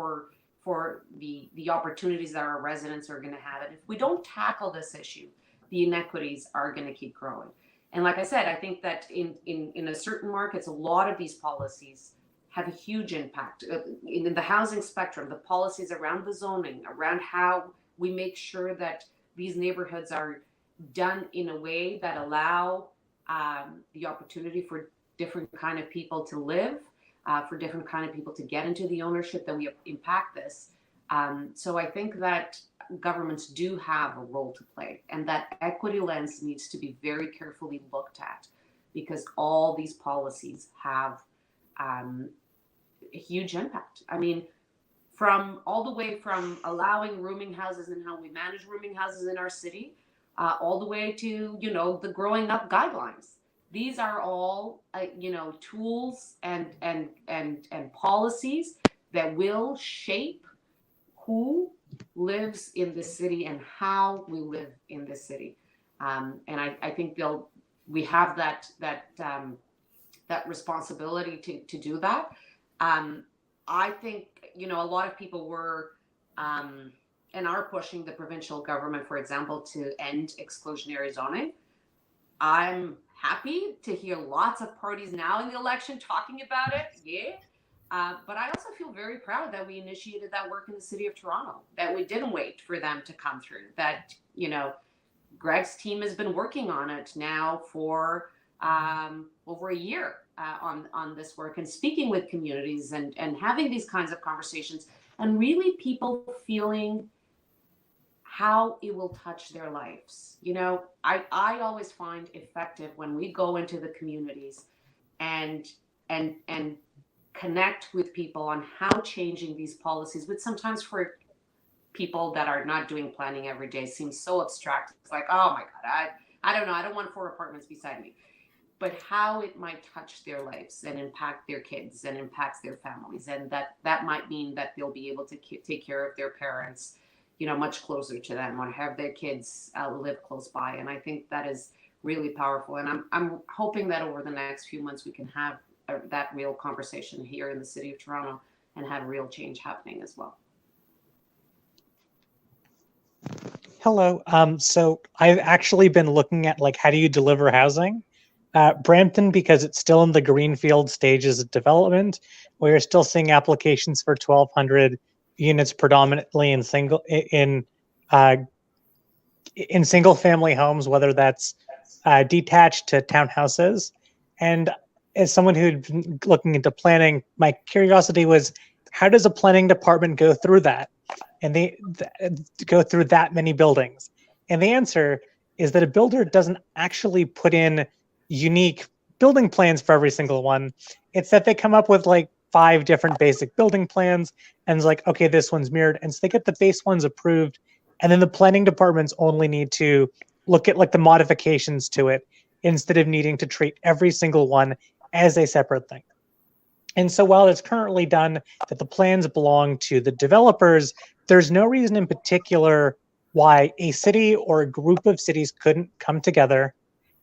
the opportunities that our residents are going to have. And if we don't tackle this issue, the inequities are going to keep growing. And like I said, I think that in a certain markets, a lot of these policies have a huge impact. In the housing spectrum, the policies around the zoning, around how we make sure that these neighborhoods are done in a way that allow the opportunity for different kind of people to live, for different kind of people to get into the ownership, that we impact this. So I think that governments do have a role to play, and that equity lens needs to be very carefully looked at, because all these policies have a huge impact. I mean, from all the way from allowing rooming houses and how we manage rooming houses in our city, all the way to, you know, the growing up guidelines. These are all, you know, tools and policies that will shape who lives in this city and how we live in this city. And I think we have that responsibility to do that. I think, you know, a lot of people were and are pushing the provincial government, for example, to end exclusionary zoning. I'm happy to hear lots of parties now in the election talking about it. Yeah. But I also feel very proud that we initiated that work in the city of Toronto, that we didn't wait for them to come through, that, you know, Greg's team has been working on it now for over a year on this work, and speaking with communities and having these kinds of conversations, and really people feeling how it will touch their lives. You know, I always find effective when we go into the communities and connect with people on how changing these policies, which sometimes for people that are not doing planning every day seems so abstract. It's like, oh my God, I don't know, I don't want 4 apartments beside me. But how it might touch their lives and impact their kids and impacts their families. And that might mean that they'll be able to take care of their parents, you know, much closer to them, or have their kids live close by. And I think that is really powerful. And I'm hoping that over the next few months we can have that real conversation here in the city of Toronto and have real change happening as well. Hello. So I've actually been looking at, like, how do you deliver housing? Brampton, because it's still in the greenfield stages of development, we're still seeing applications for 1,200 units, predominantly in single family homes, whether that's detached to townhouses. And as someone who'd been looking into planning, my curiosity was, how does a planning department go through that? And they go through that many buildings? And the answer is that a builder doesn't actually put in unique building plans for every single one. It's that they come up with like 5 different basic building plans, and it's like, okay, this one's mirrored. And so they get the base ones approved, and then the planning departments only need to look at like the modifications to it, instead of needing to treat every single one as a separate thing. And so while it's currently done that the plans belong to the developers, there's no reason in particular why a city or a group of cities couldn't come together,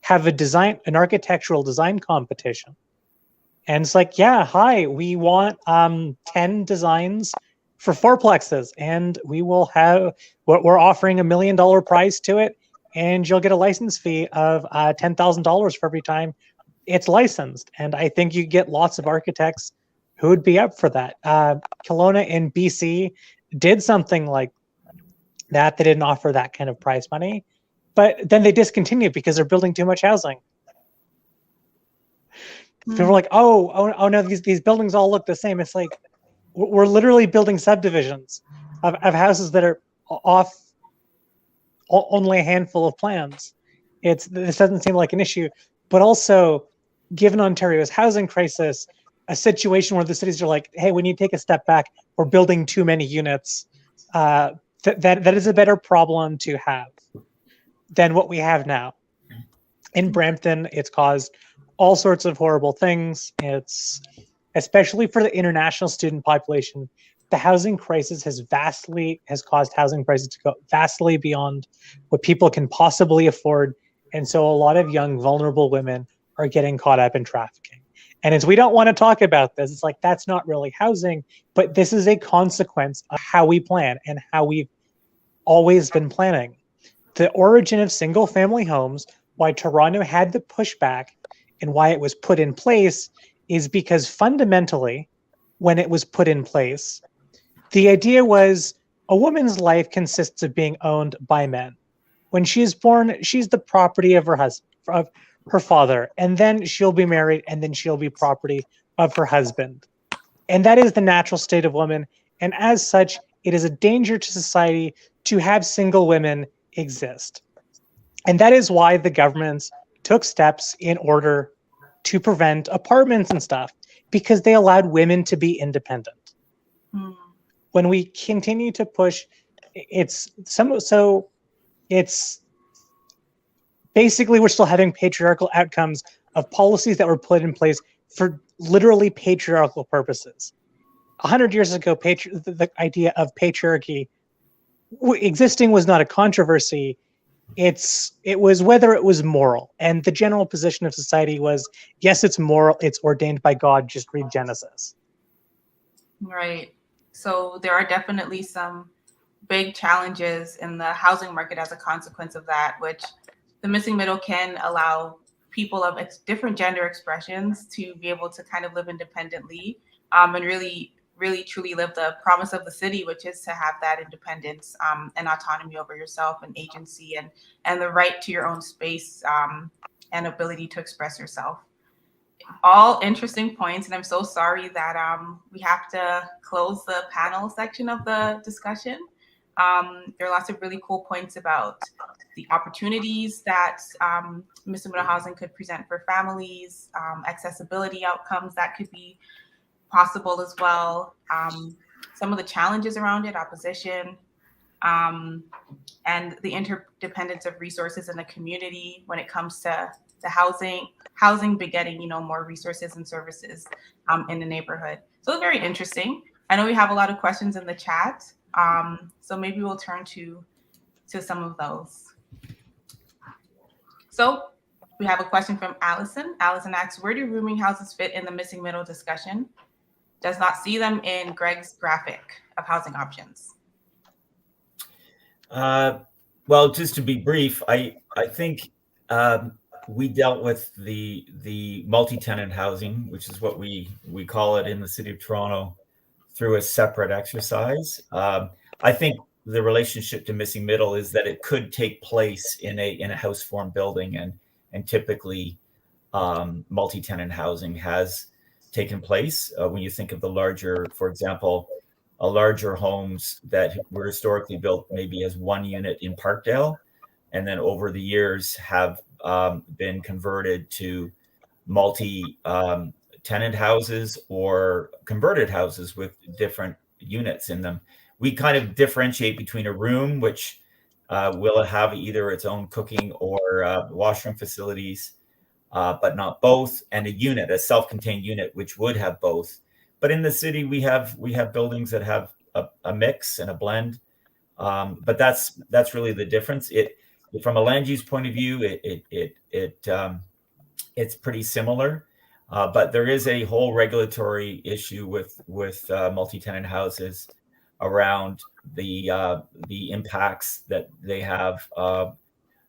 have an architectural design competition. And it's like, yeah, hi, we want 10 designs for 4plexes, and we will have what we're offering $1 million prize to it, and you'll get a license fee of $10,000 for every time it's licensed. And I think you get lots of architects who would be up for that. Kelowna in BC did something like that. They didn't offer that kind of prize money, but then they discontinued because they're building too much housing. People were like, oh no, these buildings all look the same. It's like, we're literally building subdivisions of houses that are off only a handful of plans. This doesn't seem like an issue. But also, given Ontario's housing crisis, a situation where the cities are like, hey, we need to take a step back, we're building too many units, that is a better problem to have than what we have now. In Brampton, it's caused all sorts of horrible things. It's, especially for the international student population, the housing crisis has caused housing prices to go vastly beyond what people can possibly afford. And so a lot of young, vulnerable women are getting caught up in trafficking. And we don't want to talk about this. It's like, that's not really housing, but this is a consequence of how we plan and how we've always been planning. The origin of single family homes, why Toronto had the pushback and why it was put in place, is because fundamentally, when it was put in place, the idea was a woman's life consists of being owned by men. When she is born, she's the property of her husband, of her father, and then she'll be married, and then she'll be property of her husband. And that is the natural state of woman. And as such, it is a danger to society to have single women exist. And that is why the governments took steps in order to prevent apartments and stuff, because they allowed women to be independent. when we continue to push, it's basically we're still having patriarchal outcomes of policies that were put in place for literally patriarchal purposes. 100 years ago, the idea of patriarchy existing was not a controversy. It was whether it was moral, and the general position of society was, yes, it's moral, it's ordained by God, just read Genesis. Right. So there are definitely some big challenges in the housing market as a consequence of that, which the missing middle can allow people of different gender expressions to be able to kind of live independently, and really truly live the promise of the city, which is to have that independence, and autonomy over yourself and agency and the right to your own space, and ability to express yourself. All interesting points, and I'm so sorry that we have to close the panel section of the discussion. There are lots of really cool points about the opportunities that missing middle housing could present for families, accessibility outcomes that could be possible as well, some of the challenges around it, opposition, and the interdependence of resources in the community when it comes to the housing begetting, more resources and services in the neighborhood. So very interesting. I know we have a lot of questions in the chat, so maybe we'll turn to some of those. So we have a question from Allison. Allison asks, where do rooming houses fit in the missing middle discussion? Does not see them in Greg's graphic of housing options. Well, just to be brief, I think we dealt with the multi-tenant housing, which is what we call it in the city of Toronto, through a separate exercise. I think the relationship to missing middle is that it could take place in a house form building, and typically multi-tenant housing has taken place. When you think of the larger, for example, larger homes that were historically built maybe as one unit in Parkdale, and then over the years have been converted to multi-tenant houses or converted houses with different units in them. We kind of differentiate between a room, which will have either its own cooking or washroom facilities, but not both, and a unit, a self-contained unit, which would have both. But in the city, we have buildings that have a mix and a blend. But that's really the difference. From a land use point of view, it's pretty similar. But there is a whole regulatory issue with multi-tenant houses around the impacts that they have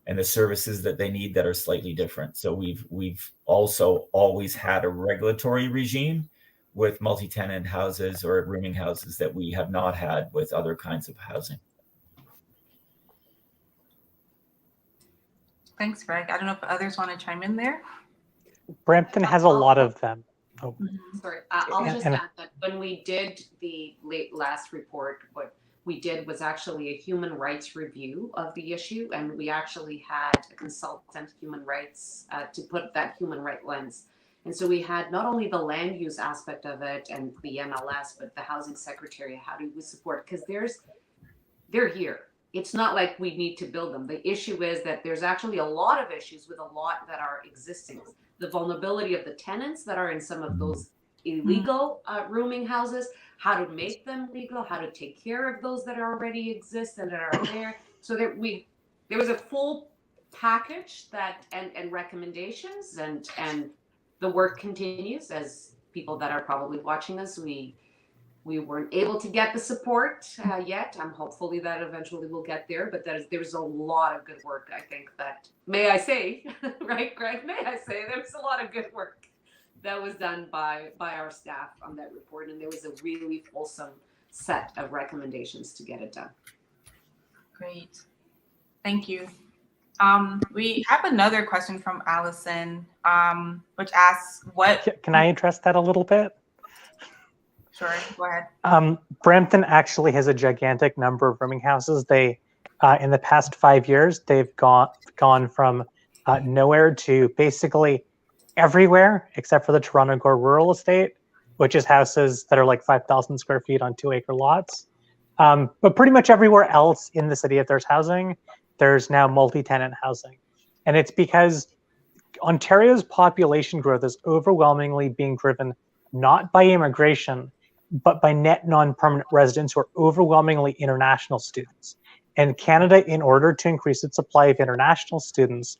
and the services that they need that are slightly different. So we've also always had a regulatory regime with multi-tenant houses or rooming houses that we have not had with other kinds of housing. Thanks, Greg. I don't know if others want to chime in there. Brampton has a lot of them. Oh. Sorry, I'll just add that when we did the last report, what we did was actually a human rights review of the issue, and we actually had a consultant, human rights, to put that human right lens. And so we had not only the land use aspect of it and the MLS, but the housing secretary. How do we support? Because they're here. It's not like we need to build them. The issue is that there's actually a lot of issues with a lot that are existing. The vulnerability of the tenants that are in some of those illegal rooming houses, how to make them legal, how to take care of those that already exist and that are there. So there was a full package that and recommendations, and the work continues. As people that are probably watching this, we weren't able to get the support yet. I'm hopefully that eventually we'll get there, but there's a lot of good work. I think that, may I say, right, Greg? May I say, there's a lot of good work that was done by our staff on that report, and there was a really fulsome set of recommendations to get it done. Great, thank you. We have another question from Allison, which asks, "What?" Can I address that a little bit? Sure, go ahead. Brampton actually has a gigantic number of rooming houses. They, in the past 5 years, they've gone from nowhere to basically everywhere except for the Toronto Core Rural Estate, which is houses that are like 5,000 square feet on 2-acre lots. But pretty much everywhere else in the city, if there's housing, there's now multi-tenant housing. And it's because Ontario's population growth is overwhelmingly being driven not by immigration, but by net non-permanent residents who are overwhelmingly international students. And Canada, in order to increase its supply of international students,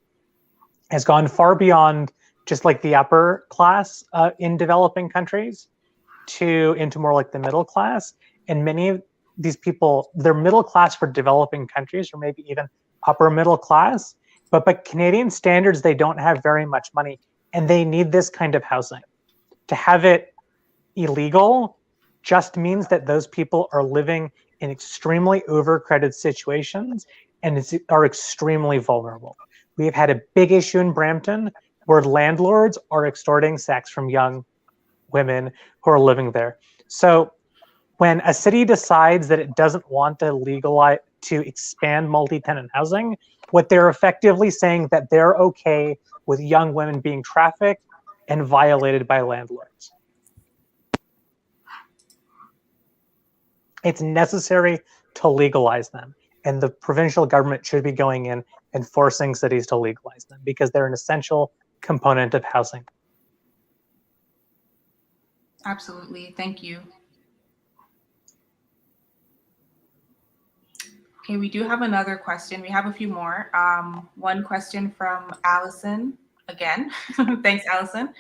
has gone far beyond just like the upper class in developing countries into more like the middle class. And many of these people, they're middle class for developing countries, or maybe even upper middle class. But by Canadian standards, they don't have very much money, and they need this kind of housing. To have it illegal just means that those people are living in extremely overcrowded situations and are extremely vulnerable. We have had a big issue in Brampton where landlords are extorting sex from young women who are living there. So when a city decides that it doesn't want to expand multi-tenant housing, what they're effectively saying that they're okay with young women being trafficked and violated by landlords. It's necessary to legalize them, and the provincial government should be going in and forcing cities to legalize them because they're an essential component of housing. Absolutely. Thank you. Okay, we do have another question. We have a few more. One question from Allison again. Thanks, Allison.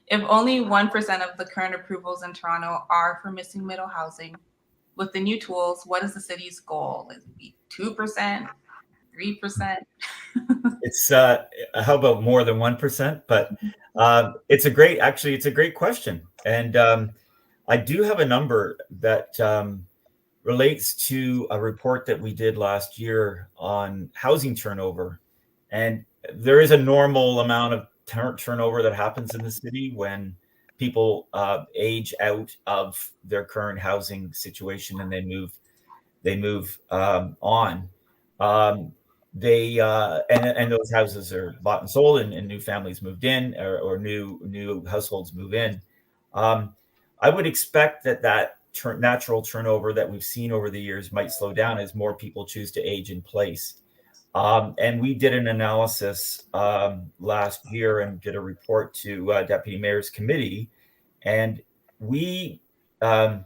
If only 1% of the current approvals in Toronto are for missing middle housing, with the new tools, what is the city's goal? Is it 2%, 3%? It's how about more than 1%? But it's a great question. And I do have a number that relates to a report that we did last year on housing turnover. And there is a normal amount of turnover that happens in the city when people age out of their current housing situation and they move on. And those houses are bought and sold, and new families moved in, or new households move in. I would expect that natural turnover that we've seen over the years might slow down as more people choose to age in place. And we did an analysis last year and did a report to Deputy Mayor's Committee, and we have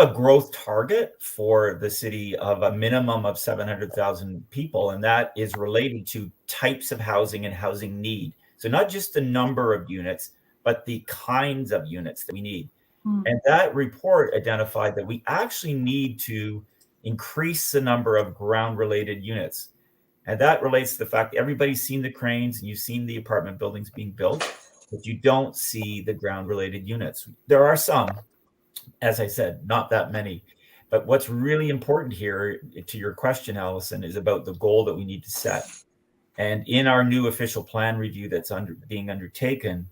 a growth target for the city of a minimum of 700,000 people, and that is related to types of housing and housing need. So not just the number of units, but the kinds of units that we need. And that report identified that we actually need to increase the number of ground-related units. And that relates to the fact that everybody's seen the cranes and you've seen the apartment buildings being built, but you don't see the ground-related units. There are some, as I said, not that many. But what's really important here, to your question, Allison, is about the goal that we need to set. And in our new official plan review that's being undertaken,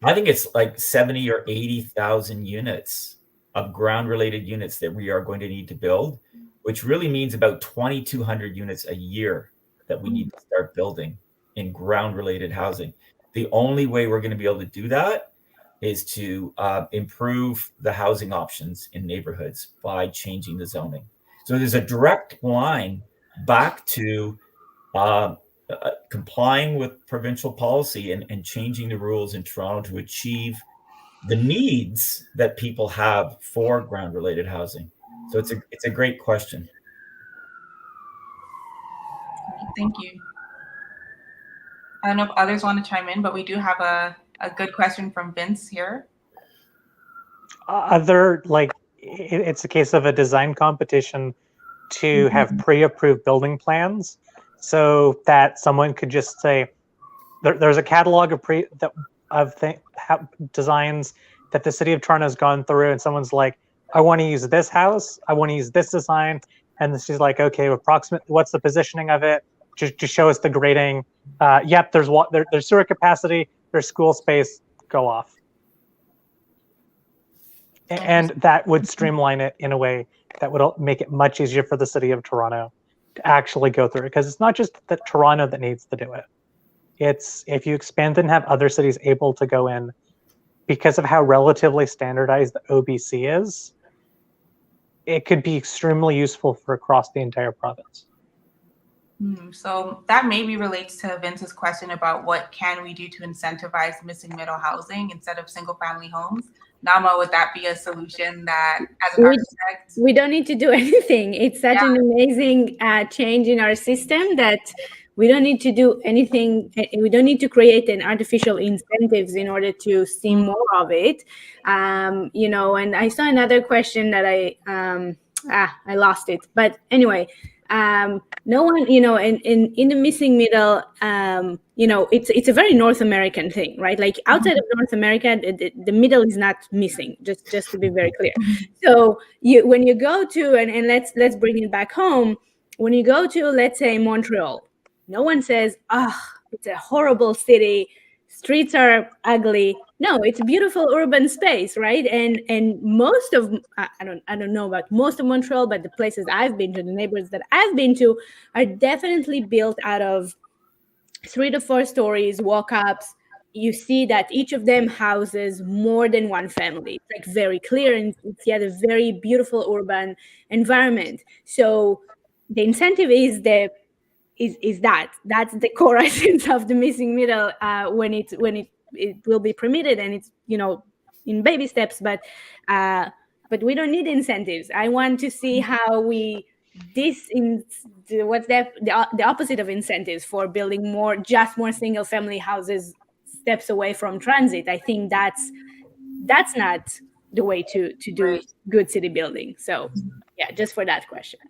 I think it's like 70 or 80,000 units of ground-related units that we are going to need to build, which really means about 2,200 units a year that we need to start building in ground-related housing. The only way we're going to be able to do that is to improve the housing options in neighborhoods by changing the zoning. So there's a direct line back to complying with provincial policy and changing the rules in Toronto to achieve the needs that people have for ground-related housing. So it's a great question. Thank you. I don't know if others want to chime in, but we do have a good question from Vince here. It's a case of a design competition to have pre-approved building plans, so that someone could just say, there's a catalog of designs that the city of Toronto has gone through, and someone's like, I want to use this house, I want to use this design, and she's like, okay, approximately, what's the positioning of it? Just show us the grading. Yep, there's sewer capacity, there's school space, go off. And that would streamline it in a way that would make it much easier for the city of Toronto to actually go through it, because it's not just that Toronto that needs to do it. It's if you expand and have other cities able to go in, because of how relatively standardized the OBC is, it could be extremely useful for across the entire province. So that maybe relates to Vince's question about what can we do to incentivize missing middle housing instead of single family homes. Nama, would that be a solution that, as an architect? We don't need to do anything. It's such an amazing change in our system that we don't need to do anything. We don't need to create an artificial incentives in order to see more of it. And I saw another question that I lost it. But anyway, no one, in the missing middle, it's a very North American thing, right? Like outside of North America, the middle is not missing, just to be very clear. So when you go to, and let's bring it back home, when you go to, let's say, Montreal, no one says, it's a horrible city, streets are ugly. No, it's a beautiful urban space, right? And most of, I don't know about most of Montreal, but the places I've been to, the neighborhoods that I've been to, are definitely built out of 3 to 4 stories, walk-ups. You see that each of them houses more than one family. It's like very clear, and it's yet a very beautiful urban environment. So the incentive is that's the core essence of the missing middle when it will be permitted, and it's in baby steps, but we don't need incentives. I want to see how what's the opposite of incentives for building more single family houses steps away from transit. I think that's not the way to do good city building. So yeah, just for that question.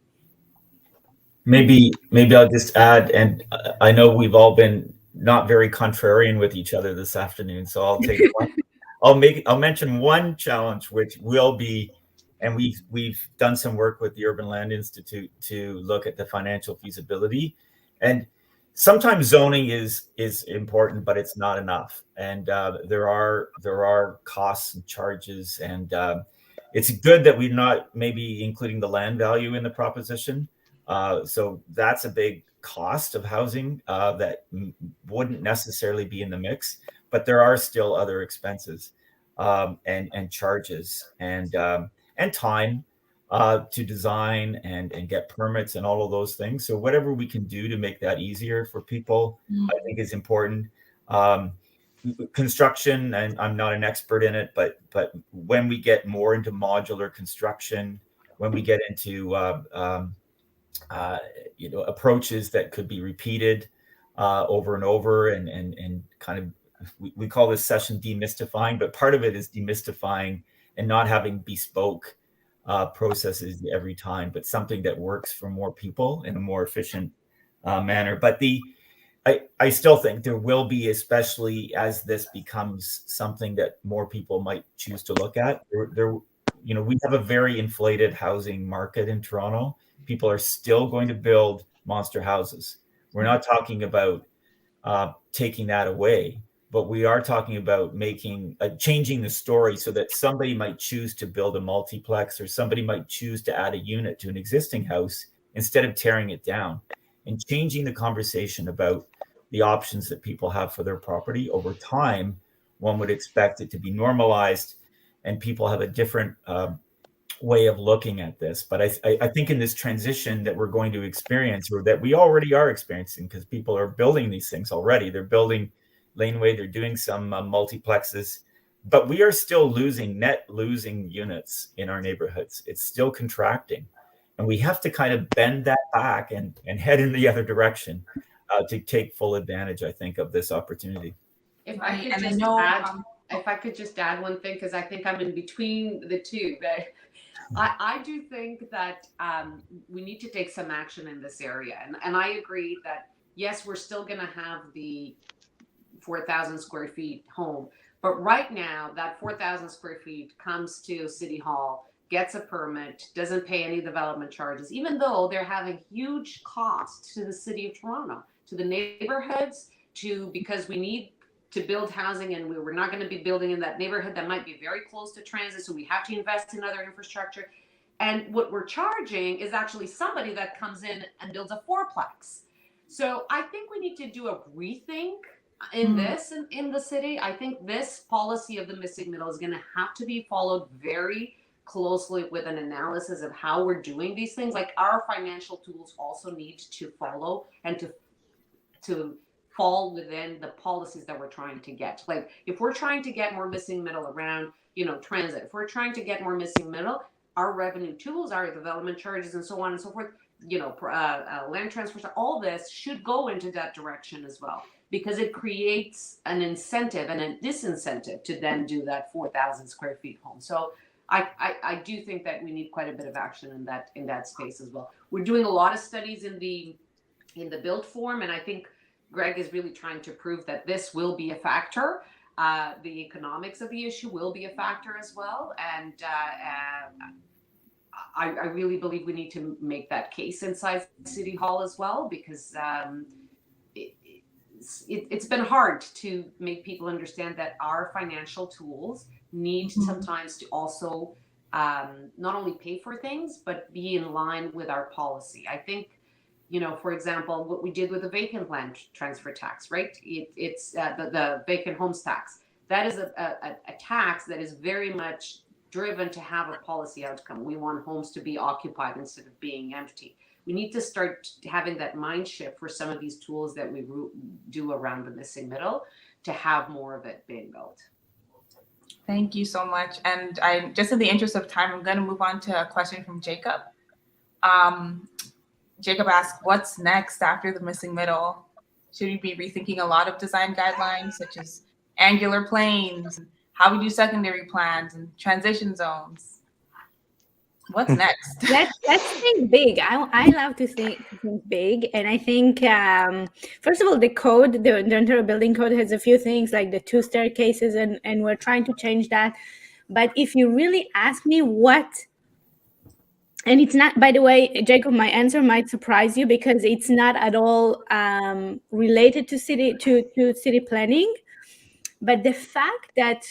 Maybe I'll just add, and I know we've all been not very contrarian with each other this afternoon, so I'll take one. I'll mention one challenge, which will be, and we've done some work with the Urban Land Institute to look at the financial feasibility. And sometimes zoning is important, but it's not enough. And there are costs and charges, and it's good that we're not maybe including the land value in the proposition. So that's a big cost of housing that wouldn't necessarily be in the mix, but there are still other expenses and charges and time to design and get permits and all of those things. So whatever we can do to make that easier for people, I think is important. Construction, and I'm not an expert in it, but when we get more into modular construction, when we get into approaches that could be repeated over and over, and kind of we call this session demystifying, but part of it is demystifying and not having bespoke processes every time, but something that works for more people in a more efficient manner. But I still think there will be, especially as this becomes something that more people might choose to look at. We have a very inflated housing market in Toronto. People are still going to build monster houses. We're not talking about taking that away, but we are talking about changing the story so that somebody might choose to build a multiplex, or somebody might choose to add a unit to an existing house instead of tearing it down, and changing the conversation about the options that people have for their property. Over time, one would expect it to be normalized, and people have a different way of looking at this. But I think in this transition that we're going to experience, or that we already are experiencing, because people are building these things already, they're building laneway, they're doing some multiplexes, but we are still net losing units in our neighborhoods. It's still contracting, and we have to kind of bend that back and head in the other direction to take full advantage, I think, of this opportunity. If I could just add one thing, because I think I'm in between the two, but I do think that we need to take some action in this area. And I agree that, yes, we're still going to have the 4,000 square feet home. But right now, that 4,000 square feet comes to City Hall, gets a permit, doesn't pay any development charges, even though they're having huge costs to the City of Toronto, to the neighborhoods, because we need to build housing, and we're not going to be building in that neighborhood that might be very close to transit, so we have to invest in other infrastructure. And what we're charging is actually somebody that comes in and builds a fourplex. So I think we need to do a rethink in this in the city. I think this policy of the missing middle is going to have to be followed very closely with an analysis of how we're doing these things. Like our financial tools also need to follow and to fall within the policies that we're trying to get. Like if we're trying to get more missing middle around, transit, if we're trying to get more missing middle, our revenue tools, our development charges, and so on and so forth, land transfers, all this should go into that direction as well, because it creates an incentive and a disincentive to then do that 4,000 square feet home. So I do think that we need quite a bit of action in that space as well. We're doing a lot of studies in the build form, and I think Greg is really trying to prove that this will be a factor. The economics of the issue will be a factor as well, and I really believe we need to make that case inside City Hall as well, because it's been hard to make people understand that our financial tools need sometimes to also not only pay for things, but be in line with our policy. I think, for example, what we did with the vacant land transfer tax, right? It's the vacant homes tax. That is a tax that is very much driven to have a policy outcome. We want homes to be occupied instead of being empty. We need to start having that mind shift for some of these tools that we do around the missing middle to have more of it being built. Thank you so much. And I just in the interest of time, I'm going to move on to a question from Jacob. Jacob asked, what's next after the missing middle? Should we be rethinking a lot of design guidelines, such as angular planes, how we do secondary plans and transition zones? What's next? Let's think big. I love to think big, and I think first of all, the code, the Ontario Building Code has a few things like the 2 staircases, and we're trying to change that. But if you really ask me what, and it's not, by the way, Jacob, my answer might surprise you because it's not at all related to city planning. But the fact that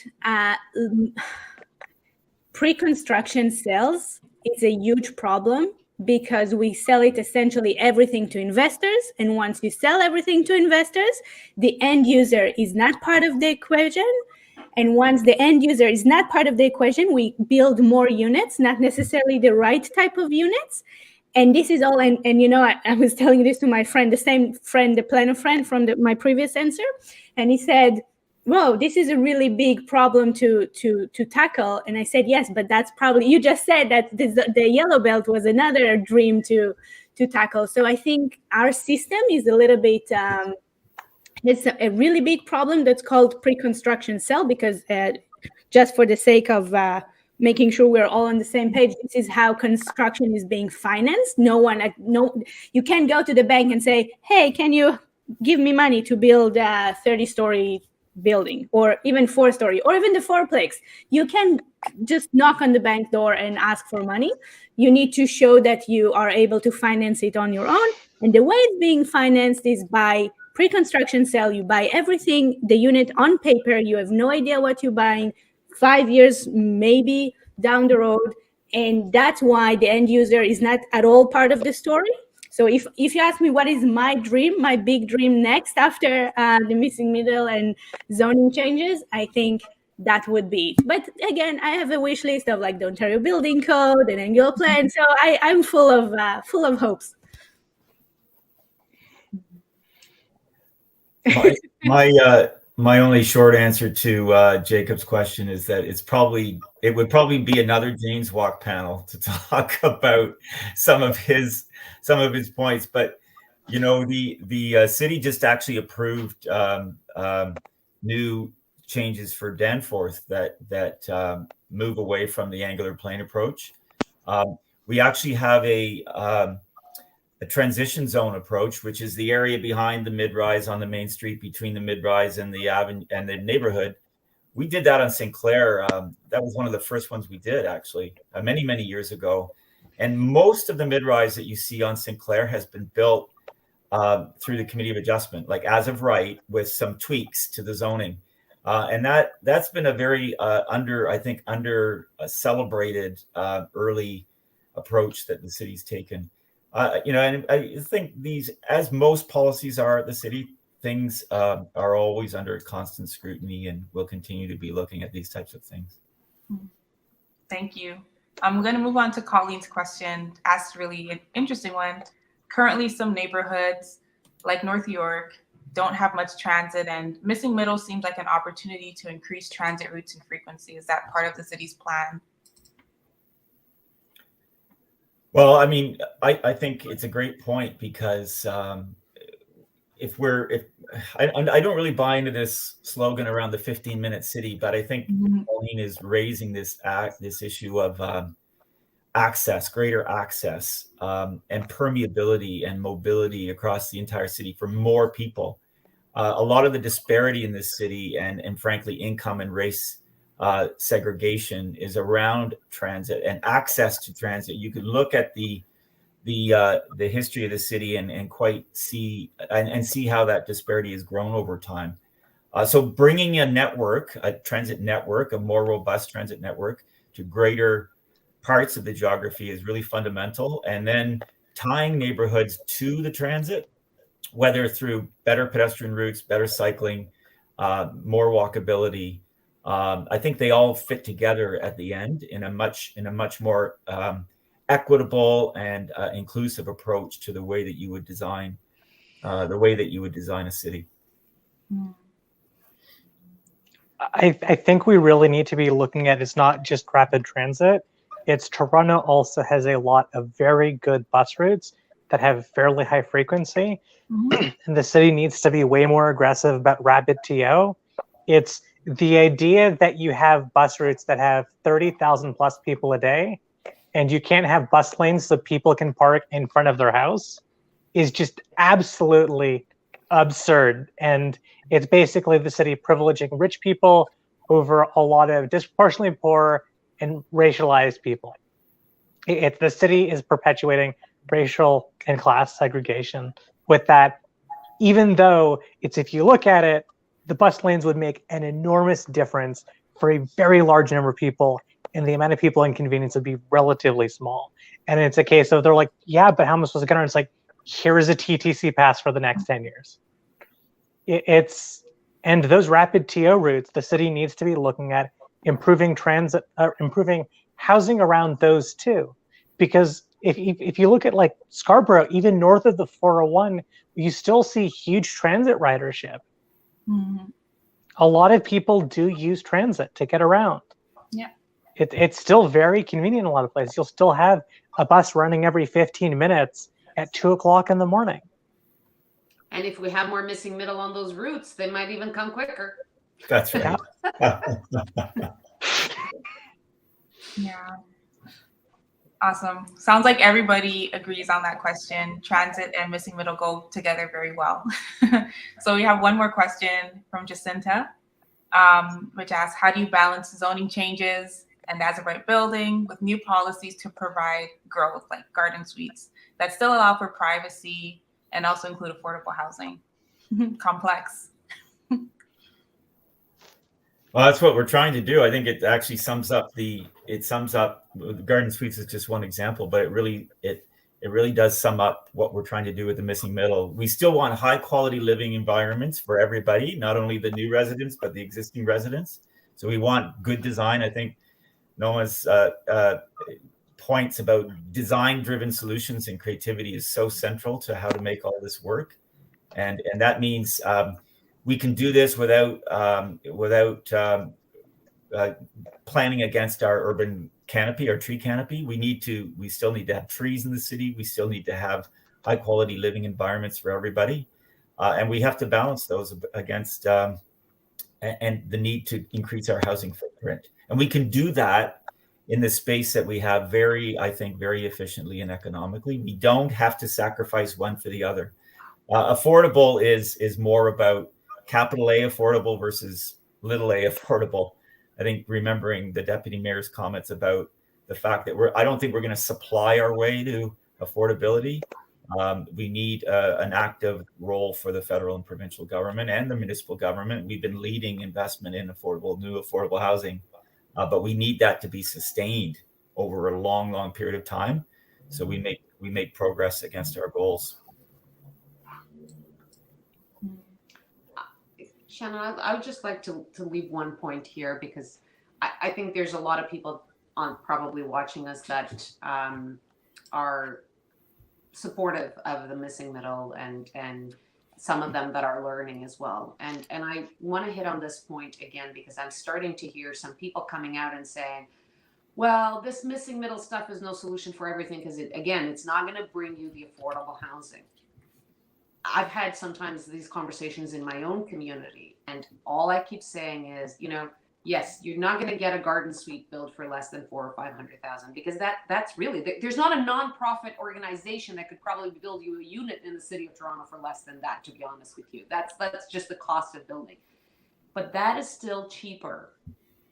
pre-construction sales is a huge problem, because we sell it essentially everything to investors. And once you sell everything to investors, the end user is not part of the equation. And once the end user is not part of the equation, we build more units, not necessarily the right type of units. And this is all, and I was telling this to my friend, the same friend, the planner friend from my previous answer. And he said, whoa, this is a really big problem to tackle. And I said, yes, but that's probably, you just said that the yellow belt was another dream to tackle. So I think our system is a little bit, it's a really big problem that's called pre-construction sale, because just for the sake of making sure we're all on the same page, this is how construction is being financed. You can't go to the bank and say, hey, can you give me money to build a 30-story building, or even 4-story, or even the 4-plex. You can just knock on the bank door and ask for money. You need to show that you are able to finance it on your own. And the way it's being financed is by pre-construction sale. You buy everything, the unit on paper. You have no idea what you're buying. 5 years maybe down the road. And that's why the end user is not at all part of the story. So if you ask me what is my dream, my big dream next after the missing middle and zoning changes, I think that would be it. But again, I have a wish list of like the Ontario Building Code and annual plan. So I'm full of hopes. My only short answer to Jacob's question is that it would probably be another Jane's Walk panel to talk about some of his points. But the city just actually approved new changes for Danforth that move away from the angular plane approach. We actually have a transition zone approach, which is the area behind the mid-rise on the main street between the mid-rise and the avenue and the neighborhood. We did that on St. Clair. That was one of the first ones we did, actually, many, many years ago. And most of the mid-rise that you see on St. Clair has been built through the Committee of Adjustment, like as of right, with some tweaks to the zoning. And that's been a very under celebrated early approach that the city's taken. And I think these, as most policies are at the city, things are always under constant scrutiny, and we'll continue to be looking at these types of things. Thank you. I'm going to move on to Colleen's question, asked really an interesting one. Currently, some neighborhoods like North York don't have much transit, and Missing Middle seems like an opportunity to increase transit routes and frequency. Is that part of the city's plan? Well, I mean, I think it's a great point because I don't really buy into this slogan around the 15-minute city, but I think Pauline is raising this issue of access, greater access, and permeability and mobility across the entire city for more people. A lot of the disparity in this city and frankly, income and race segregation is around transit and access to transit. You could look at the history of the city and quite see how that disparity has grown over time. So bringing a transit network, a more robust transit network to greater parts of the geography is really fundamental. And then tying neighborhoods to the transit, whether through better pedestrian routes, better cycling, more walkability. I think they all fit together at the end in a much more equitable and inclusive approach to the way that you would design a city. I think we really need to be looking at, it's not just rapid transit. It's Toronto also has a lot of very good bus routes that have fairly high frequency. And the city needs to be way more aggressive about rapid TO. It's the idea that you have bus routes that have 30,000 plus people a day, and you can't have bus lanes so people can park in front of their house is just absolutely absurd. And it's basically the city privileging rich people over a lot of disproportionately poor and racialized people. The city is perpetuating racial and class segregation with that, even though if you look at it, the bus lanes would make an enormous difference for a very large number of people, and the amount of people inconvenienced would be relatively small. And it's a case of, they're like, yeah, but how am I supposed to get on? It's like, here is a TTC pass for the next 10 years. And those rapid TO routes, the city needs to be looking at improving transit, improving housing around those too. Because if you look at like Scarborough, even north of the 401, you still see huge transit ridership. A lot of people do use transit to get around. Yeah. It's still very convenient in a lot of places. You'll still have a bus running every 15 minutes at 2 o'clock in the morning. And if we have more Missing Middle on those routes, they might even come quicker. That's right. Yeah. Awesome. Sounds like everybody agrees on that question. Transit and Missing Middle go together very well. So we have one more question from Jacinta, which asks, how do you balance zoning changes and as a right building with new policies to provide growth, like garden suites, that still allow for privacy and also include affordable housing? Complex. Well, that's what we're trying to do. I think it actually sums up the garden suites is just one example, but it really does sum up what we're trying to do with the Missing Middle. We still want high quality living environments for everybody, not only the new residents, but the existing residents. So we want good design. I think Noah's points about design driven solutions and creativity is so central to how to make all this work. And that means we can do this without planning against our urban canopy, our tree canopy. We still need to have trees in the city. We still need to have high quality living environments for everybody. And we have to balance those against and the need to increase our housing footprint. And we can do that in the space that we have very efficiently and economically. We don't have to sacrifice one for the other. Affordable is more about capital A affordable versus little a affordable. I think remembering the deputy mayor's comments about the fact that I don't think we're going to supply our way to affordability. We need an active role for the federal and provincial government and the municipal government. We've been leading investment in new affordable housing, but we need that to be sustained over a long, long period of time. So we make progress against our goals. Shannon, I would just like to leave one point here, because I think there's a lot of people probably watching us that are supportive of the missing middle, and some of them that are learning as well. And I want to hit on this point again, because I'm starting to hear some people coming out and saying, well, this missing middle stuff is no solution for everything, because it's not going to bring you the affordable housing. I've had sometimes these conversations in my own community, and all I keep saying is, yes, you're not going to get a garden suite built for less than $400,000 or $500,000, because that's really, there's not a nonprofit organization that could probably build you a unit in the city of Toronto for less than that, to be honest with you. That's just the cost of building. But that is still cheaper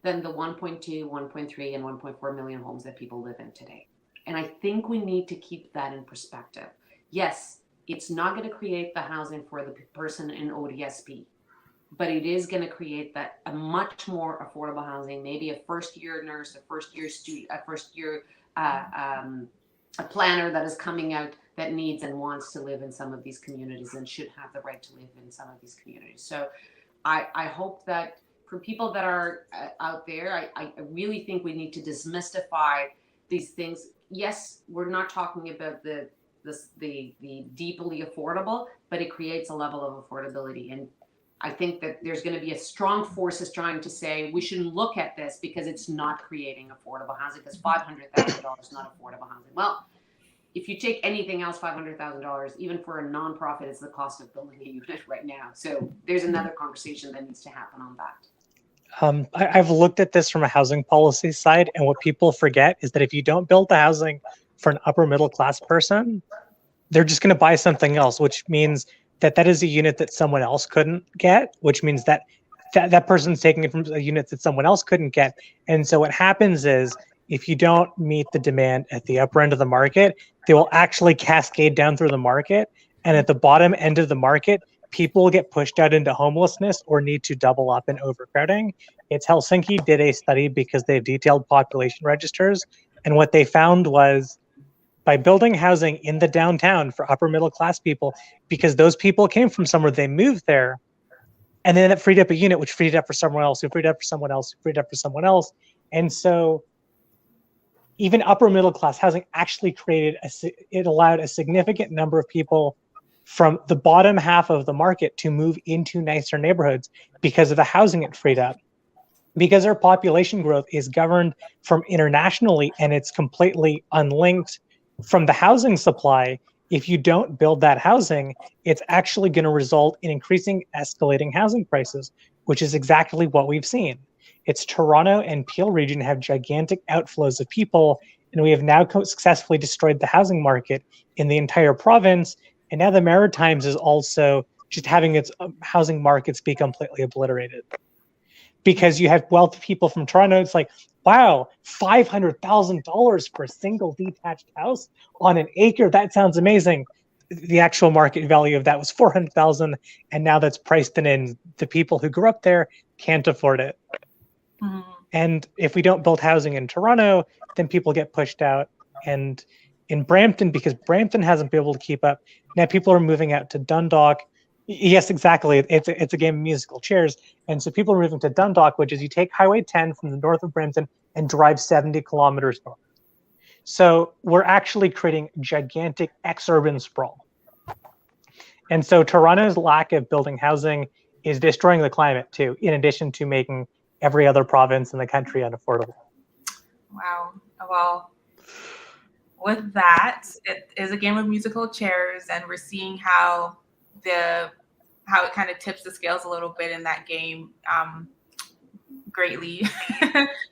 than the 1.2, 1.3, and 1.4 million homes that people live in today. And I think we need to keep that in perspective. Yes, it's not going to create the housing for the person in ODSP, but it is going to create that a much more affordable housing, maybe a first-year nurse, a first-year student, a first-year a planner that is coming out that needs and wants to live in some of these communities and should have the right to live in some of these communities. So I hope that for people that are out there, I really think we need to demystify these things. Yes, we're not talking about the deeply affordable, but it creates a level of affordability. And I think that there's going to be a strong forces trying to say we shouldn't look at this because it's not creating affordable housing, because $500,000 is not affordable housing. Well, if you take anything else, $500,000, even for a nonprofit, it's the cost of building a unit right now. So there's another conversation that needs to happen on that. I've looked at this from a housing policy side, and what people forget is that if you don't build the housing for an upper middle class person, they're just going to buy something else, which means that is a unit that someone else couldn't get, which means that person's taking it from a unit that someone else couldn't get. And so what happens is, if you don't meet the demand at the upper end of the market, they will actually cascade down through the market. And at the bottom end of the market, people will get pushed out into homelessness or need to double up in overcrowding. It's Helsinki did a study because they have detailed population registers. And what they found was, by building housing in the downtown for upper middle class people, because those people came from somewhere, they moved there, and then it freed up a unit, which freed up for someone else, who freed up for someone else, who freed up for someone else. And so even upper middle class housing actually it allowed a significant number of people from the bottom half of the market to move into nicer neighborhoods because of the housing it freed up. Because our population growth is governed from internationally and it's completely unlinked from the housing supply, if you don't build that housing, it's actually going to result in increasing escalating housing prices, which is exactly what we've seen. It's Toronto and Peel region have gigantic outflows of people, and we have now successfully destroyed the housing market in the entire province. And now the Maritimes is also just having its housing markets be completely obliterated. Because you have wealthy people from Toronto, it's like, wow, $500,000 for a single detached house on an acre. That sounds amazing. The actual market value of that was $400,000, and now that's priced in. The people who grew up there can't afford it. Mm-hmm. And if we don't build housing in Toronto, then people get pushed out. And in Brampton, because Brampton hasn't been able to keep up, now people are moving out to Dundalk. Yes, exactly. It's a game of musical chairs. And so people are moving to Dundalk, which is you take Highway 10 from the north of Brampton and drive 70 kilometers north. So we're actually creating gigantic ex-urban sprawl. And so Toronto's lack of building housing is destroying the climate too, in addition to making every other province in the country unaffordable. Wow. Well, with that, it is a game of musical chairs, and we're seeing how it kind of tips the scales a little bit in that game greatly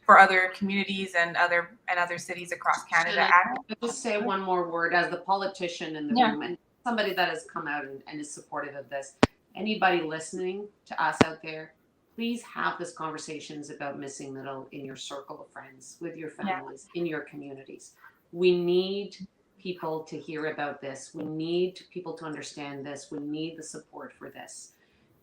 for other communities and other cities across Canada. I'll just say one more word as the politician in the room and somebody that has come out and is supportive of this. Anybody listening to us out there, please have these conversations about missing middle in your circle of friends, with your families, in your communities. We need people to hear about this. We need people to understand this. We need the support for this.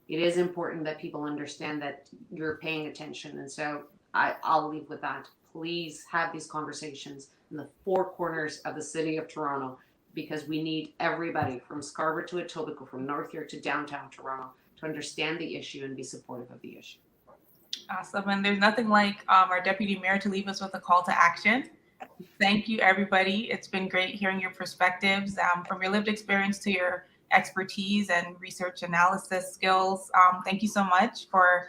It is important that people understand that you're paying attention. And so I'll leave with that. Please have these conversations in the four corners of the city of Toronto, because we need everybody from Scarborough to Etobicoke, from North York to downtown Toronto, to understand the issue and be supportive of the issue. Awesome. And there's nothing like our deputy mayor to leave us with a call to action. Thank you, everybody. It's been great hearing your perspectives, from your lived experience to your expertise and research analysis skills. Thank you so much for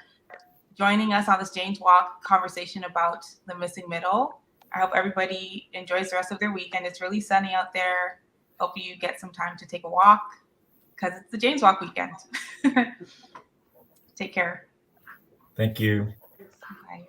joining us on this Jane's Walk conversation about the missing middle. I hope everybody enjoys the rest of their weekend. It's really sunny out there. Hope you get some time to take a walk because it's the Jane's Walk weekend. Take care. Thank you. Bye.